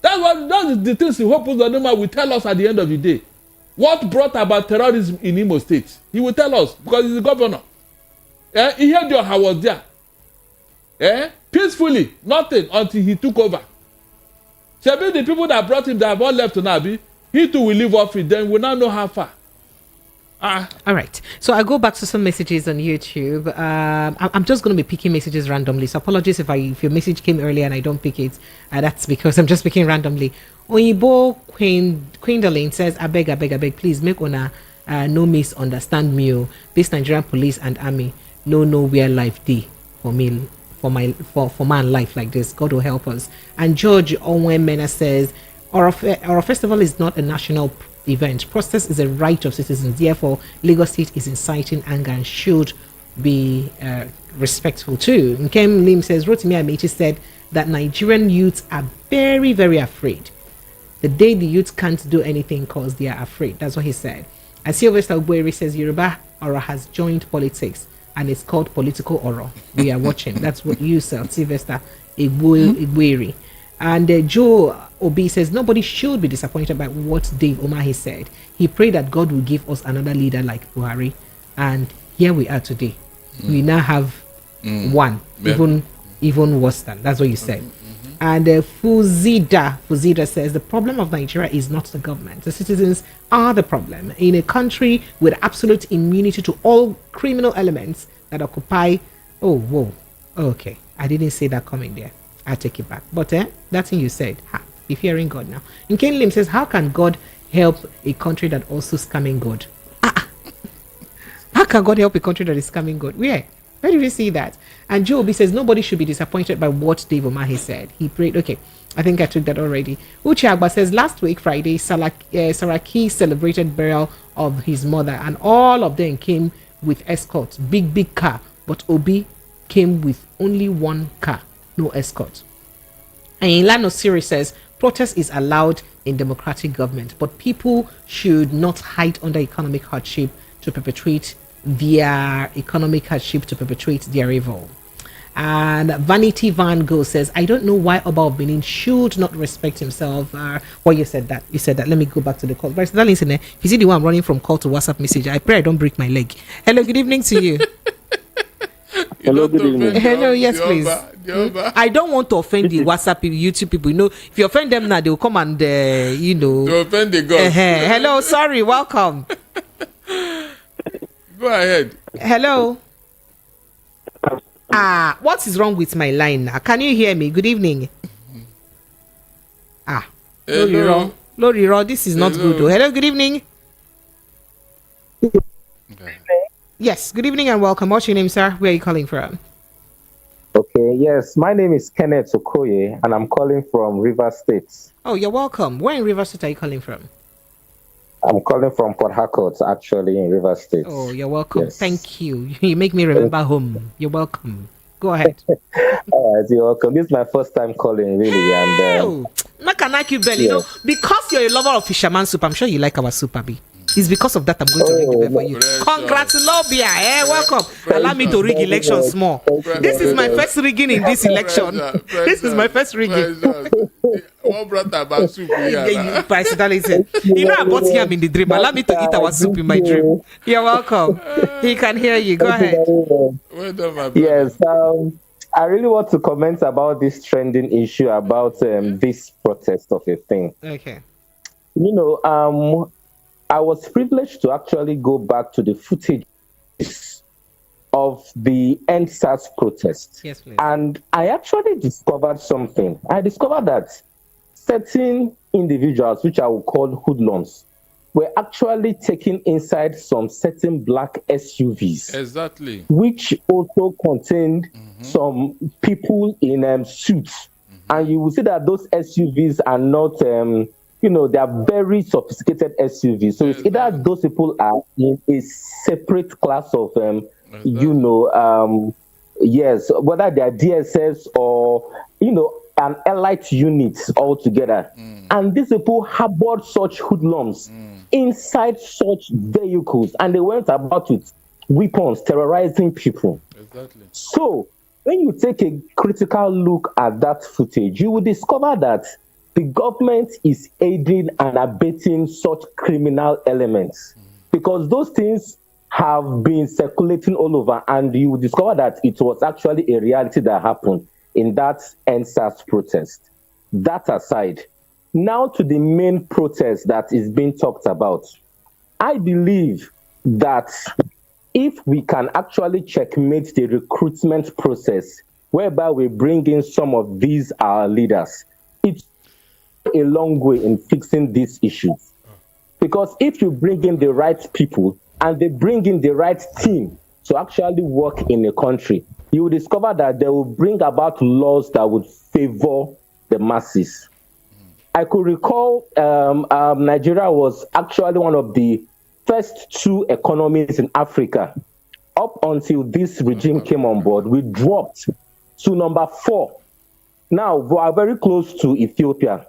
That's the things Hope Uzodinma will tell us at the end of the day. What brought about terrorism in Imo State? He will tell us because he's the governor. He heard I was there. Peacefully, nothing until he took over. Shebi the people that brought him, they have all left now. He too will leave office. Then we now know how far. All right. So I go back to some messages on YouTube. I'm just going to be picking messages randomly. So apologies if your message came earlier and I don't pick it. That's because I'm just picking randomly. Oyibo Quindalin says, I beg, please make una no misunderstand me. This Nigerian police and army know where life dey for me, for man life like this. God will help us. And George Onwen Mena says, our festival is not a national event. Protest is a right of citizens. Therefore, Lagos State is inciting anger and should be respectful too. Nkem Lim says, Rotimi Amechi said that Nigerian youths are very, very afraid. The day the youth can't do anything because they are afraid. That's what he said. And Sylvester Ubweri says Yoruba Oro has joined politics and it's called political Oro. We are watching. That's what you said, Sylvester Ubweri. And Joe Obi says nobody should be disappointed by what Dave Omahi said. He prayed that God will give us another leader like Buhari. And here we are today. We now have one, even worse than. That's what you said. And Fuzida says the problem of Nigeria is not the government. The citizens are the problem. In a country with absolute immunity to all criminal elements that occupy. Oh, whoa. Okay. I didn't say that coming there. I take it back. But that thing you said, Be fearing God now. And Ken Lim says, how can God help a country that also scamming God? How can God help a country that is scamming God? Where did we see that? And Joe B says, nobody should be disappointed by what Dave Omahi said. He prayed. Okay, I think I took that already. Uche Agba says, last week, Friday, Saraki celebrated burial of his mother, and all of them came with escorts, big car. But Obi came with only one car, no escort. And Ilano Siri says, protest is allowed in democratic government, but people should not hide under economic hardship to perpetrate their evil. And Vanity Van Gogh says, I don't know why Oba of Benin should not respect himself. You said that. Let me go back to the call. But that listener, you see the one I'm running from call to WhatsApp message. I pray I don't break my leg. Hello, good evening to you. Hello, good evening. Hello, yes, please. I don't want to offend the WhatsApp people, YouTube people. You know, if you offend them now, they will come and, To offend the gods. Hello, sorry, welcome. Go ahead. Hello. What is wrong with my line now? Can you hear me? Good evening. Hello. Lori, this is not good. Hello, good evening. Okay. Yes, good evening and welcome. What's your name, sir? Where are you calling from? Okay, yes, my name is Kenneth Okoye and I'm calling from River State. Oh, you're welcome. Where in River State are you calling from? I'm calling from Port Harcourt, actually, in River State. Oh, you're welcome. Yes. Thank you. You make me remember home. You're welcome. Go ahead. All right, you're welcome. This is my first time calling, really. And you know, because you're a lover of fisherman soup, I'm sure you like our soup, Abby. It's because of that I'm going to ring the bell for you. Congratulations. Welcome. Allow me to rig elections more. This is my first rigging in this election. This is my first rigging. What brought about soup here? You know I bought him in the dream. Allow me to eat our soup in my dream. You're welcome. He can hear you. Go ahead. Well done, my brother. Yes, I really want to comment about this trending issue about this protest of a thing. Okay. You know, I was privileged to actually go back to the footage of the EndSARS protest. Yes, please. And I actually discovered something. I discovered that certain individuals, which I would call hoodlums, were actually taken inside some certain black SUVs. Exactly. Which also contained some people in suits. And you will see that those SUVs are not... they are very sophisticated SUVs. So it's either those people are in a separate class of, yes, whether they are DSS or, an elite unit altogether. And these people harbored such hoodlums inside such vehicles. And they went about with weapons, terrorizing people. Exactly. So when you take a critical look at that footage, you will discover that the government is aiding and abetting such criminal elements because those things have been circulating all over, and you will discover that it was actually a reality that happened in that EndSARS protest. That aside, now to the main protest that is being talked about. I believe that if we can actually checkmate the recruitment process, whereby we bring in some of these our leaders, it's a long way in fixing these issues. Because if you bring in the right people and they bring in the right team to actually work in a country, you will discover that they will bring about laws that would favor the masses. I could recall Nigeria was actually one of the first two economies in Africa. Up until this regime came on board, we dropped to number 4. Now we are very close to Ethiopia.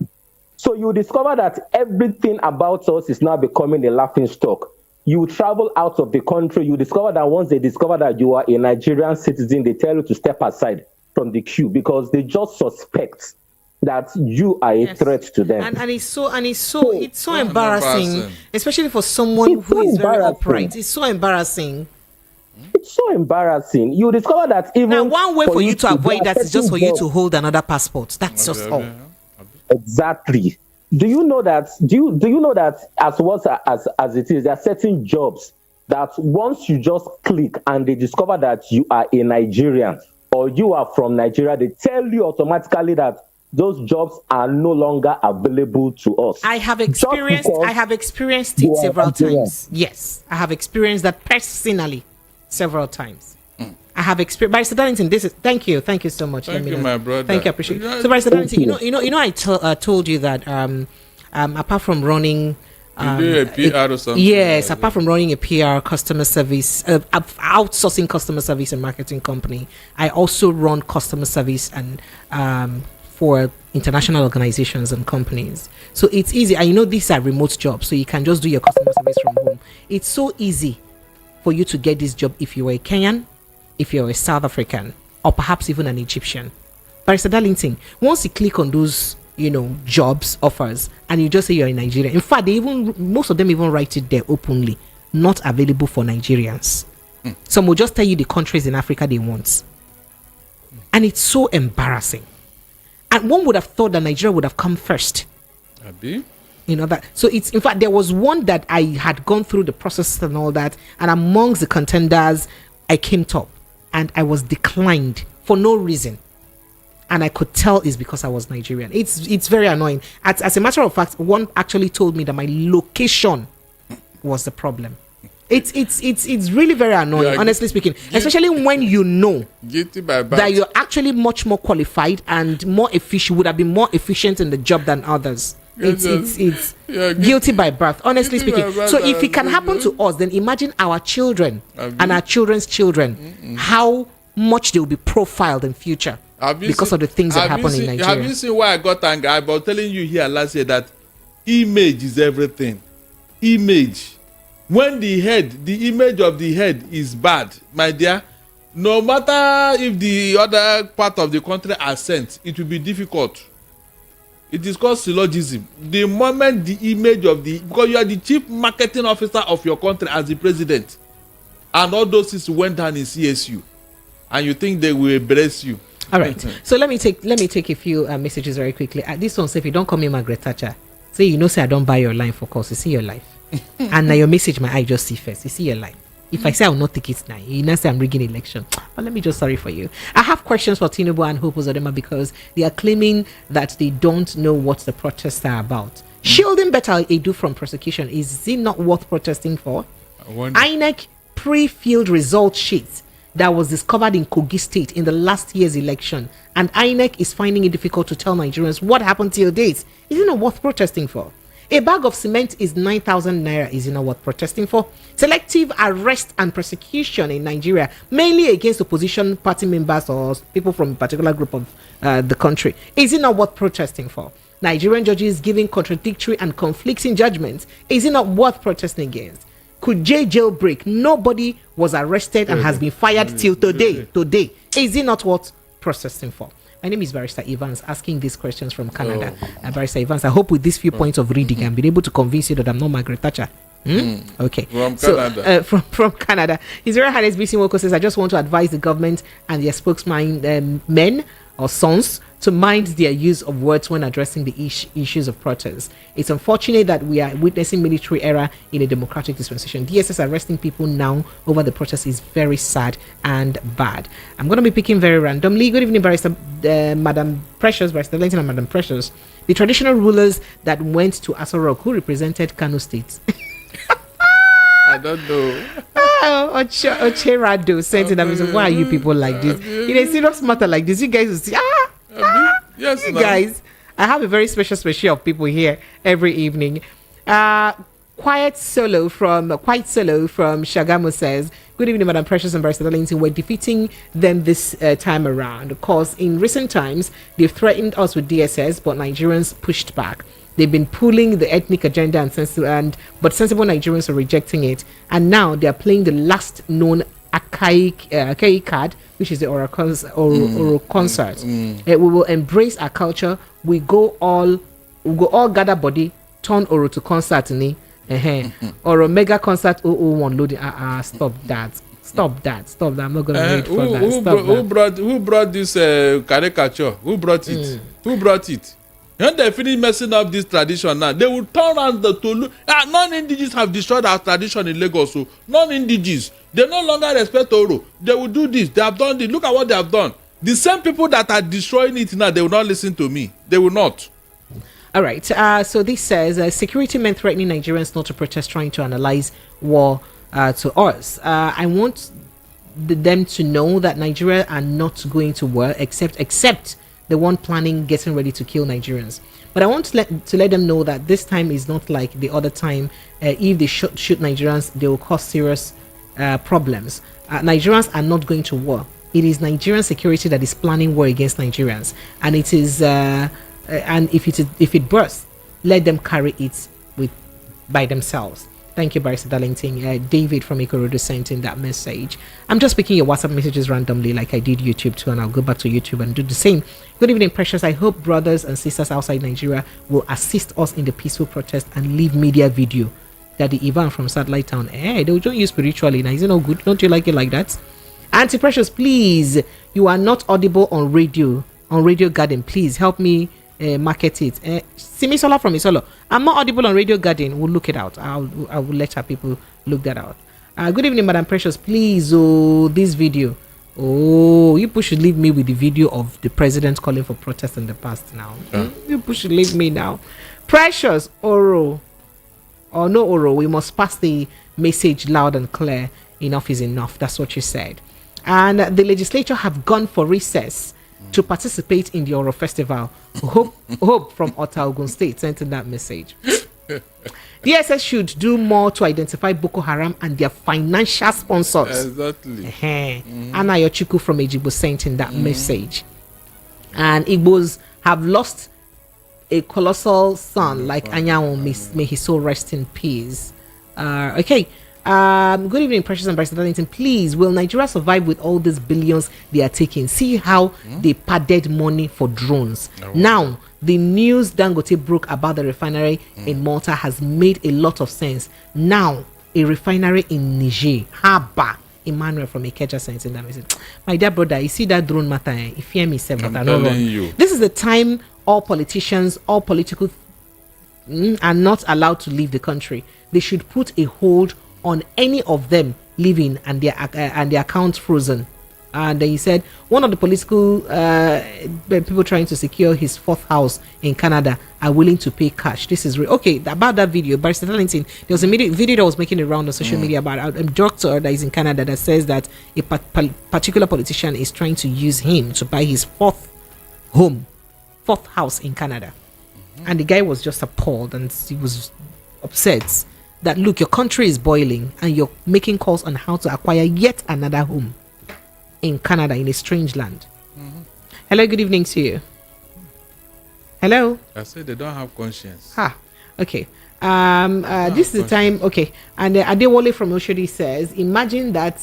So you discover that everything about us is now becoming a laughing stock. You travel out of the country, you discover that once they discover that you are a Nigerian citizen, they tell you to step aside from the queue because they just suspect that you are a threat to them. And it's so embarrassing, especially for someone who is very upright. It's so embarrassing. It's so embarrassing. You discover that even now one way for you to avoid that is just for you to hold another passport. That's just all. Exactly. Do you know that? Do you know that as it is, there are certain jobs that once you just click and they discover that you are a Nigerian or you are from Nigeria, they tell you automatically that those jobs are no longer available to us. I have experienced it several times. Yes, I have experienced that personally several times. I have experienced. Barrister Darlington, thank you so much. Thank you, my brother. Thank you, I appreciate it. So, Barrister Darlington, you know, I told you that apart from running. You do a PR or something? Yes, apart from running a PR customer service, outsourcing customer service and marketing company, I also run customer service and for international organizations and companies. So it's easy. I know these are remote jobs, so you can just do your customer service from home. It's so easy for you to get this job if you are a Kenyan, if you're a South African, or perhaps even an Egyptian. Barrister Darlington, once you click on those, jobs offers, and you just say you're in Nigeria. In fact, most of them even write it there openly, not available for Nigerians. Some will just tell you the countries in Africa they want. And it's so embarrassing. And one would have thought that Nigeria would have come first. So it's, in fact, there was one that I had gone through the process and all that, and amongst the contenders, I came top, and I was declined for no reason. And I could tell it's because I was Nigerian. It's very annoying. As a matter of fact, one actually told me that my location was the problem. It's really very annoying, honestly speaking. Especially when you know that you're actually much more qualified and more efficient, would have been more efficient in the job than others. It's guilty by birth, honestly speaking. So if it can happen to us, then imagine our children and our children's children, how much they will be profiled in future because of the things that happen in Nigeria. Have you seen why I got angry? I was telling you here last year that image is everything. Image. When the image of the head is bad, my dear, no matter if the other part of the country are sent, it will be difficult. It is called syllogism. The moment the image of because you are the chief marketing officer of your country as the president, and all those things went down in CSU, and you think they will embrace you. All right. So let me take a few messages very quickly. This one say, if you don't call me Margaret Thatcher, say say I don't buy your line for calls. You see your life, and now your message my eye just see first. You see your life. If I say I will not take it now, you now say I'm rigging election. But let me just sorry for you. I have questions for Tinubu and Hope Uzodinma because they are claiming that they don't know what the protests are about. Shielding better Edu from prosecution, is it not worth protesting for? INEC pre-field result sheets that was discovered in Kogi State in the last year's election, and INEC is finding it difficult to tell Nigerians what happened till date. Is it not worth protesting for? A bag of cement is 9,000 naira. Is it not worth protesting for? Selective arrest and persecution in Nigeria, mainly against opposition party members or people from a particular group of the country. Is it not worth protesting for? Nigerian judges giving contradictory and conflicting judgments. Is it not worth protesting against? Could jailbreak? Nobody was arrested and has been fired till today. Is it not worth protesting for? My name is Barrister Evans, asking these questions from Canada. Barrister Evans, I hope with these few points of reading, I've been able to convince you that I'm not Margaret Thatcher. Okay. From Canada. From Canada. His Royal Highness BC Woko says, I just want to advise the government and their spokesman, men or sons, to mind their use of words when addressing the issues of protest. It's unfortunate that we are witnessing military era in a democratic dispensation. DSS arresting people now over the protest is very sad and bad. I'm going to be picking very randomly. Good evening, Barrister, Madam Precious, Barrister Linton and Madam Precious. The traditional rulers that went to Aso Rock, who represented Kano State? I don't know. Ocherado sent it. Why are you people like this? In a serious matter like this, you guys will see. Yes, you guys. I have a very special of people here every evening. Quiet Solo from Shagamu says, good evening, Madam Precious and Barrister Darlington. We're defeating them this time around because in recent times they've threatened us with DSS, but Nigerians pushed back. They've been pulling the ethnic agenda but sensible Nigerians are rejecting it, and now they are playing the last known archaic card, which is the Oro concert. We will embrace our culture. We go all gather body, turn Oro to concert ni. Or a mega concert 001 loading. Stop that. I'm not gonna wait for that. Who brought this caricature? Who brought it? Who brought it? When they finish messing up this tradition now, they will turn around to look. Non-indigenous have destroyed our tradition in Lagos. So non-indigenous, they no longer respect Oro. They will do this. They have done this. Look at what they have done. The same people that are destroying it now, they will not listen to me. They will not. All right. So this says security men threatening Nigerians not to protest, trying to analyze war to us. I want them to know that Nigeria are not going to war except the one planning, getting ready to kill Nigerians. But I want to let them know that this time is not like the other time. If they shoot Nigerians, they will cause serious problems. Nigerians are not going to war. It is Nigerian security that is planning war against Nigerians, and it is and if it bursts, let them carry it by themselves. Thank you, Barrister Darlington. David from Ikorodu sent in that message. I'm just picking your WhatsApp messages randomly like I did YouTube too, and I'll go back to YouTube and do the same. Good evening, Precious. I hope brothers and sisters outside Nigeria will assist us in the peaceful protest and leave media video. Daddy Ivan from Satellite Town. Hey, they will join you spiritually. Now, is it no good? Don't you like it like that? Auntie Precious, please. You are not audible on Radio Garden. Please help me market it. Simisola from Isolo. I'm not audible on Radio Garden. We'll look it out. I will let our people look that out. Good evening, Madam Precious. Please, this video. Oh, you should leave me with the video of the president calling for protest in the past now. You should leave me now. Precious, Oro. Or no, Oro, we must pass the message loud and clear. Enough is enough. That's what you said. And the legislature have gone for recess to participate in the Oro Festival. Hope from Ota Ogun State sent in that message. DSS should do more to identify Boko Haram and their financial sponsors. Exactly. Anna Yochiku from Ejigbo sent in that message. And Igbos have lost a colossal son like Anyanwu. May his soul rest in peace. Okay. Good evening, Precious and Barrister Darlington. Please, will Nigeria survive with all these billions they are taking? See how they padded money for drones. Now, the news Dangote broke about the refinery in Malta has made a lot of sense. Now, a refinery in Niger, Haba. Emmanuel from Ikeja sent in that message. My dear brother, you see that drone matter? If you hear me say, but I don't know. This is the time all politicians, all political are not allowed to leave the country. They should put a hold on any of them leaving and their accounts frozen. And then he said one of the political people trying to secure his fourth house in Canada are willing to pay cash. This is okay. About that video, Barrister Darlington, there was a video that was making a round on social media about a doctor that is in Canada that says that a particular politician is trying to use him to buy his fourth house in Canada. And the guy was just appalled and he was upset that, look, your country is boiling and you're making calls on how to acquire yet another home in Canada, in a strange land. Hello, good evening to you. Hello. I said they don't have conscience. Okay. This is the time. Okay. And Adewale from Oshodi says, imagine that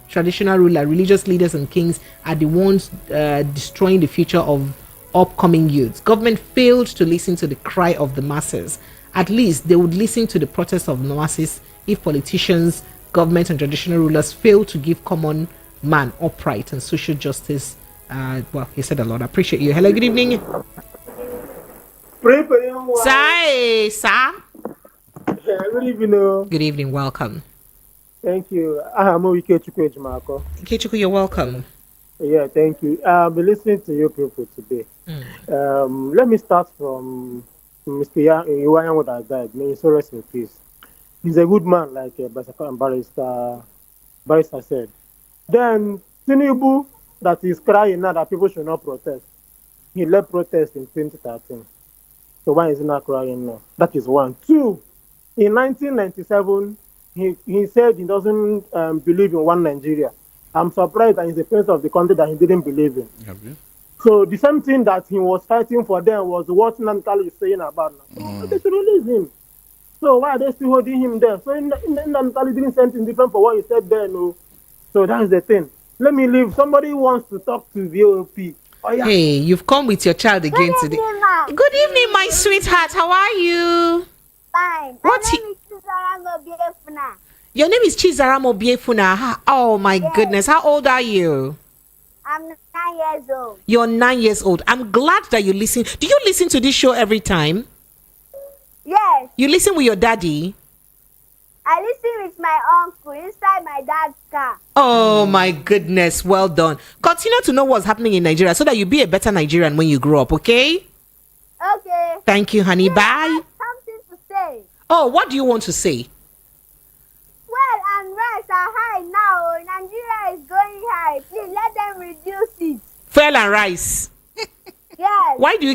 traditional ruler, religious leaders and kings are the ones destroying the future of upcoming youths. Government failed to listen to the cry of the masses. At least they would listen to the protests of the masses if politicians, government and traditional rulers fail to give common man upright and social justice. Well, he said a lot. I appreciate you. Hello, good evening. Sir. Good evening. Good evening. Welcome. Thank you. I'm Ikechukwu Ejimako. Ikechukwu, you're welcome. Yeah, thank you. I've been listening to you people today. Let me start from Mr. Iwayan that died. May his soul rest in peace. He's a good man, like Barrister said. Then Tinubu, that is crying now that people should not protest. He led protest in 2013. So why is he not crying now? That is one. Two, in 1997, he said he doesn't believe in one Nigeria. I'm surprised that he's the president of the country that he didn't believe in. So the same thing that he was fighting for them was what Namkali is saying about now. They should release him. So why are they still holding him there? So Namkali didn't say anything different for what he said there, no. So that's the thing. Let me leave. Somebody wants to talk to VOP. Oh, yeah. Hey, you've come with your child again today. Good evening, my sweetheart. How are you? Fine. Your name is Chizaramo Biefuna. Oh my goodness. How old are you? I'm 9 years old. You're 9 years old. I'm glad that you listen. Do you listen to this show every time? Yes. You listen with your daddy? I listen with my uncle inside my dad's car. Oh my goodness, well done. Continue to know what's happening in Nigeria so that you be a better Nigerian when you grow up, okay? Okay. Thank you, honey. Yeah, Bye. I have something to say. Oh, what do you want to say? Well, and rice are high now. Nigeria is going high. Please let them reduce it. Fuel and rice. Yes. Why do you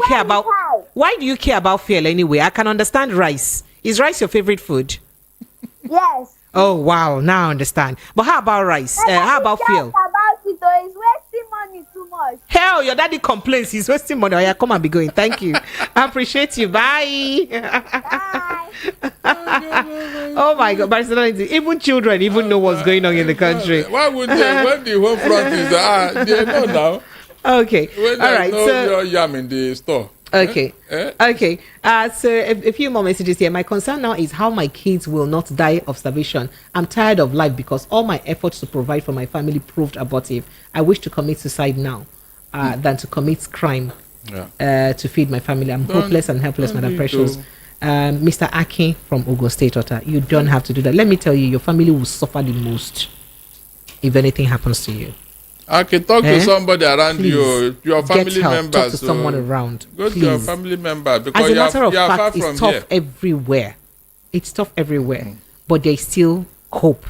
care about fuel anyway? I can understand rice. Is rice your favorite food? Yes. Oh wow, now I understand. But how about rice? How about fuel? About it, though, it's wasting money too much. Hell, your daddy complains he's wasting money. Oh yeah, come and be going. Thank you. I appreciate you. Bye. Bye. Oh my God, personality. Even children even know what's going on in the country. Why would they? When the home front is they know now. Okay. When All right. know So your yam in the store. okay. Okay. So a few more messages here. My concern now is how my kids will not die of starvation. I'm tired of life because all my efforts to provide for my family proved abortive. I wish to commit suicide now than to commit crime to feed my family. I'm hopeless and helpless, Madam Precious. Mr. Aki from Ogo State, you don't have to do that. Let me tell you, your family will suffer the most if anything happens to you. I can talk to somebody around Please. you, your family members. Talk to someone around. Go to your family member because as a matter of far fact, from it's tough here. everywhere. It's tough everywhere, but there's still hope,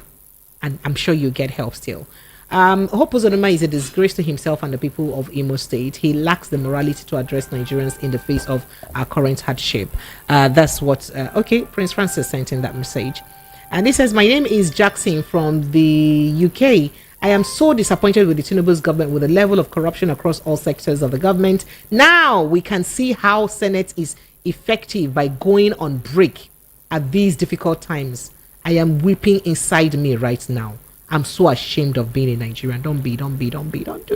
and I'm sure you get help still. Hope Uzodinma is a disgrace to himself and the people of Imo State. He lacks the morality to address Nigerians in the face of our current hardship. That's what. Okay, Prince Francis sent in that message, and he says, "My name is Jackson from the UK. I am so disappointed with the Tinubu's government with the level of corruption across all sectors of the government. Now we can see how Senate is effective by going on break at these difficult times. I am weeping inside me right now. I'm so ashamed of being a Nigerian. Don't do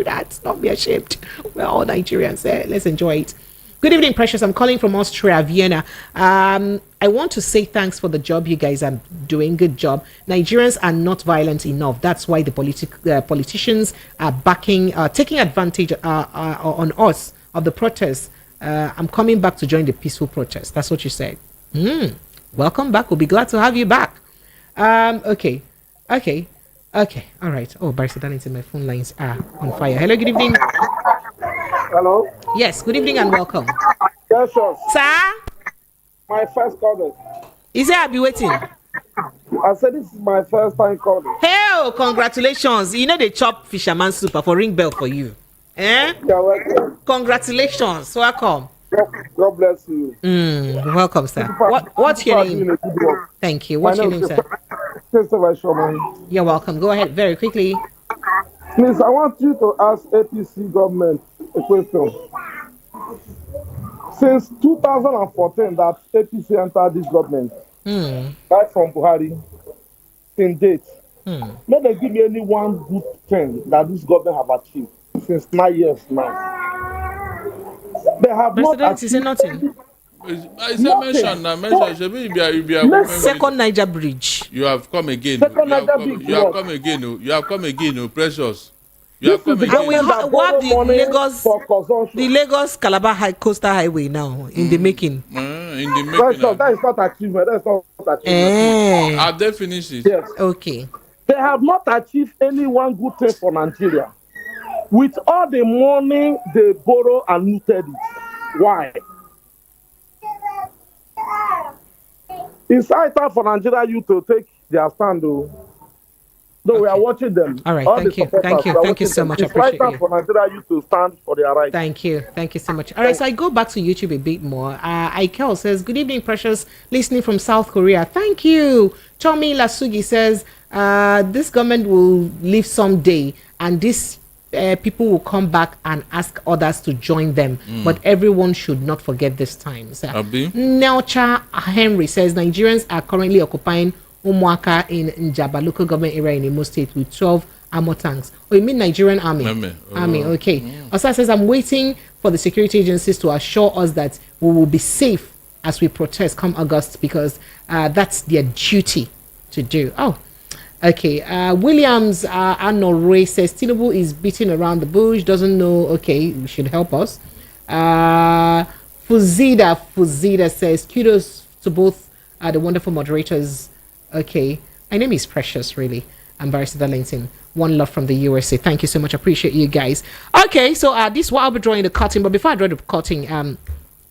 that. Don't be ashamed. We're all Nigerians. Let's enjoy it. Good evening, Precious. I'm calling from Austria, Vienna. I want to say thanks for the job you guys are doing. Good job. Nigerians are not violent enough. That's why the politicians are taking advantage on us of the protests. I'm coming back to join the peaceful protest. That's what you said. Welcome back. We'll be glad to have you back. Okay. All right. Oh, Barrister Darlington, my phone lines are on fire. Hello, good evening. Hello? Yes, good evening and welcome. Yes, sir. Sir? My first calling. Is it I'll be waiting? I said this is my first time calling. Hell, congratulations. You know they chop fisherman soup for ring bell for you. Eh? You're welcome. Congratulations. Welcome. God bless you. Welcome, sir. What's your name? Thank you. What's your name, sir? Christopher Showman. You're welcome. Go ahead very quickly. Please, I want you to ask APC government a question. Since 2014 that APC entered this government, right from Buhari, since date, may they give me any one good thing that this government have achieved since 9 years now. They have not achieved nothing. I said mention now. Second Niger Bridge. You have come again. You have come again, Precious. You have come again. And we have the Lagos Calabar Coastal Highway now in the making. In the making. That is not achievement. That's not achievement. Have they finished it? Yes. Okay. They have not achieved any one good thing for Nigeria. With all the money they borrow and looted it. Why? It's high time for Nigeria youth to take their stand, though. We are watching them. All right, thank you so much. I appreciate you. For Nigeria youth to stand for their rights. Thank you so much. All right, so I go back to YouTube a bit more. Ikel says, "Good evening, Precious. Listening from South Korea. Thank you." Tommy Lasugi says, "This government will leave someday, and this." People will come back and ask others to join them, but everyone should not forget this time. So, Nelcha Henry says Nigerians are currently occupying Umuaka in Njaba local government area in Imo State with 12 armor tanks. Oh, you mean Nigerian army? Army, okay. Osa says I'm waiting for the security agencies to assure us that we will be safe as we protest come August because that's their duty to do. Oh. Okay, Williams Anore says Tinubu is beating around the bush, doesn't know. Okay, you should help us. Fuzida says kudos to both the wonderful moderators. Okay, My name is Precious, really. I'm Barrister Darlington. One love from the USA. Thank you so much. Appreciate you guys. Okay, so this is what I'll be drawing the curtain. But before I draw the curtain,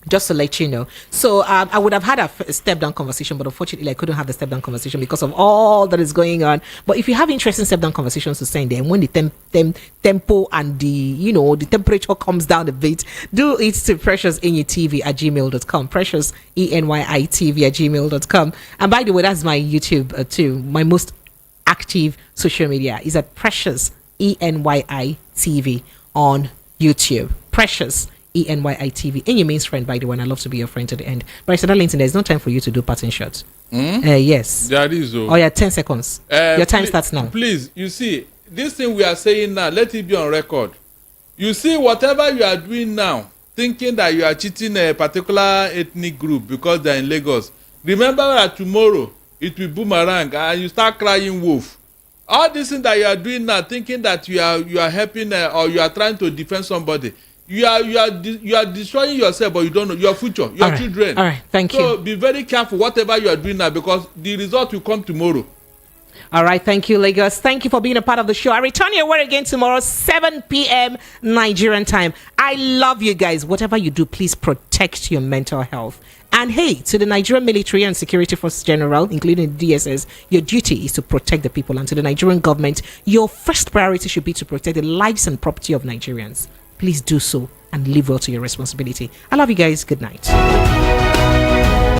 just to let you know, so I would have had a step down conversation, but unfortunately I couldn't have the step down conversation because of all that is going on. But if you have interesting step down conversations to send them, when the tempo and the temperature comes down a bit, do it to preciousenyitv@gmail.com, preciousenyitv@gmail.com. And by the way, that's my YouTube too. My most active social media is at Precious ENYITV on YouTube. Precious ENYITV. And your main friend, by the way, and I love to be your friend to the end. But I said, Linton, there's no time for you to do pattern shots. Yes. That is. Oh, yeah, 10 seconds. Your time starts now. Please, you see, this thing we are saying now, let it be on record. You see, whatever you are doing now, thinking that you are cheating a particular ethnic group because they're in Lagos, remember that tomorrow it will boomerang and you start crying wolf. All this thing that you are doing now, thinking that you are helping or you are trying to defend somebody, you are destroying yourself, but you don't know your future, your children. All right, thank you. So be very careful whatever you are doing now, because the result will come tomorrow. All right, thank you, Lagos. Thank you for being a part of the show. I return your word again tomorrow, 7 p.m. Nigerian time. I love you guys. Whatever you do, please protect your mental health. And hey, to the Nigerian Military and Security Force General, including the DSS, your duty is to protect the people. And to the Nigerian government, your first priority should be to protect the lives and property of Nigerians. Please do so and live well to your responsibility. I love you guys. Good night.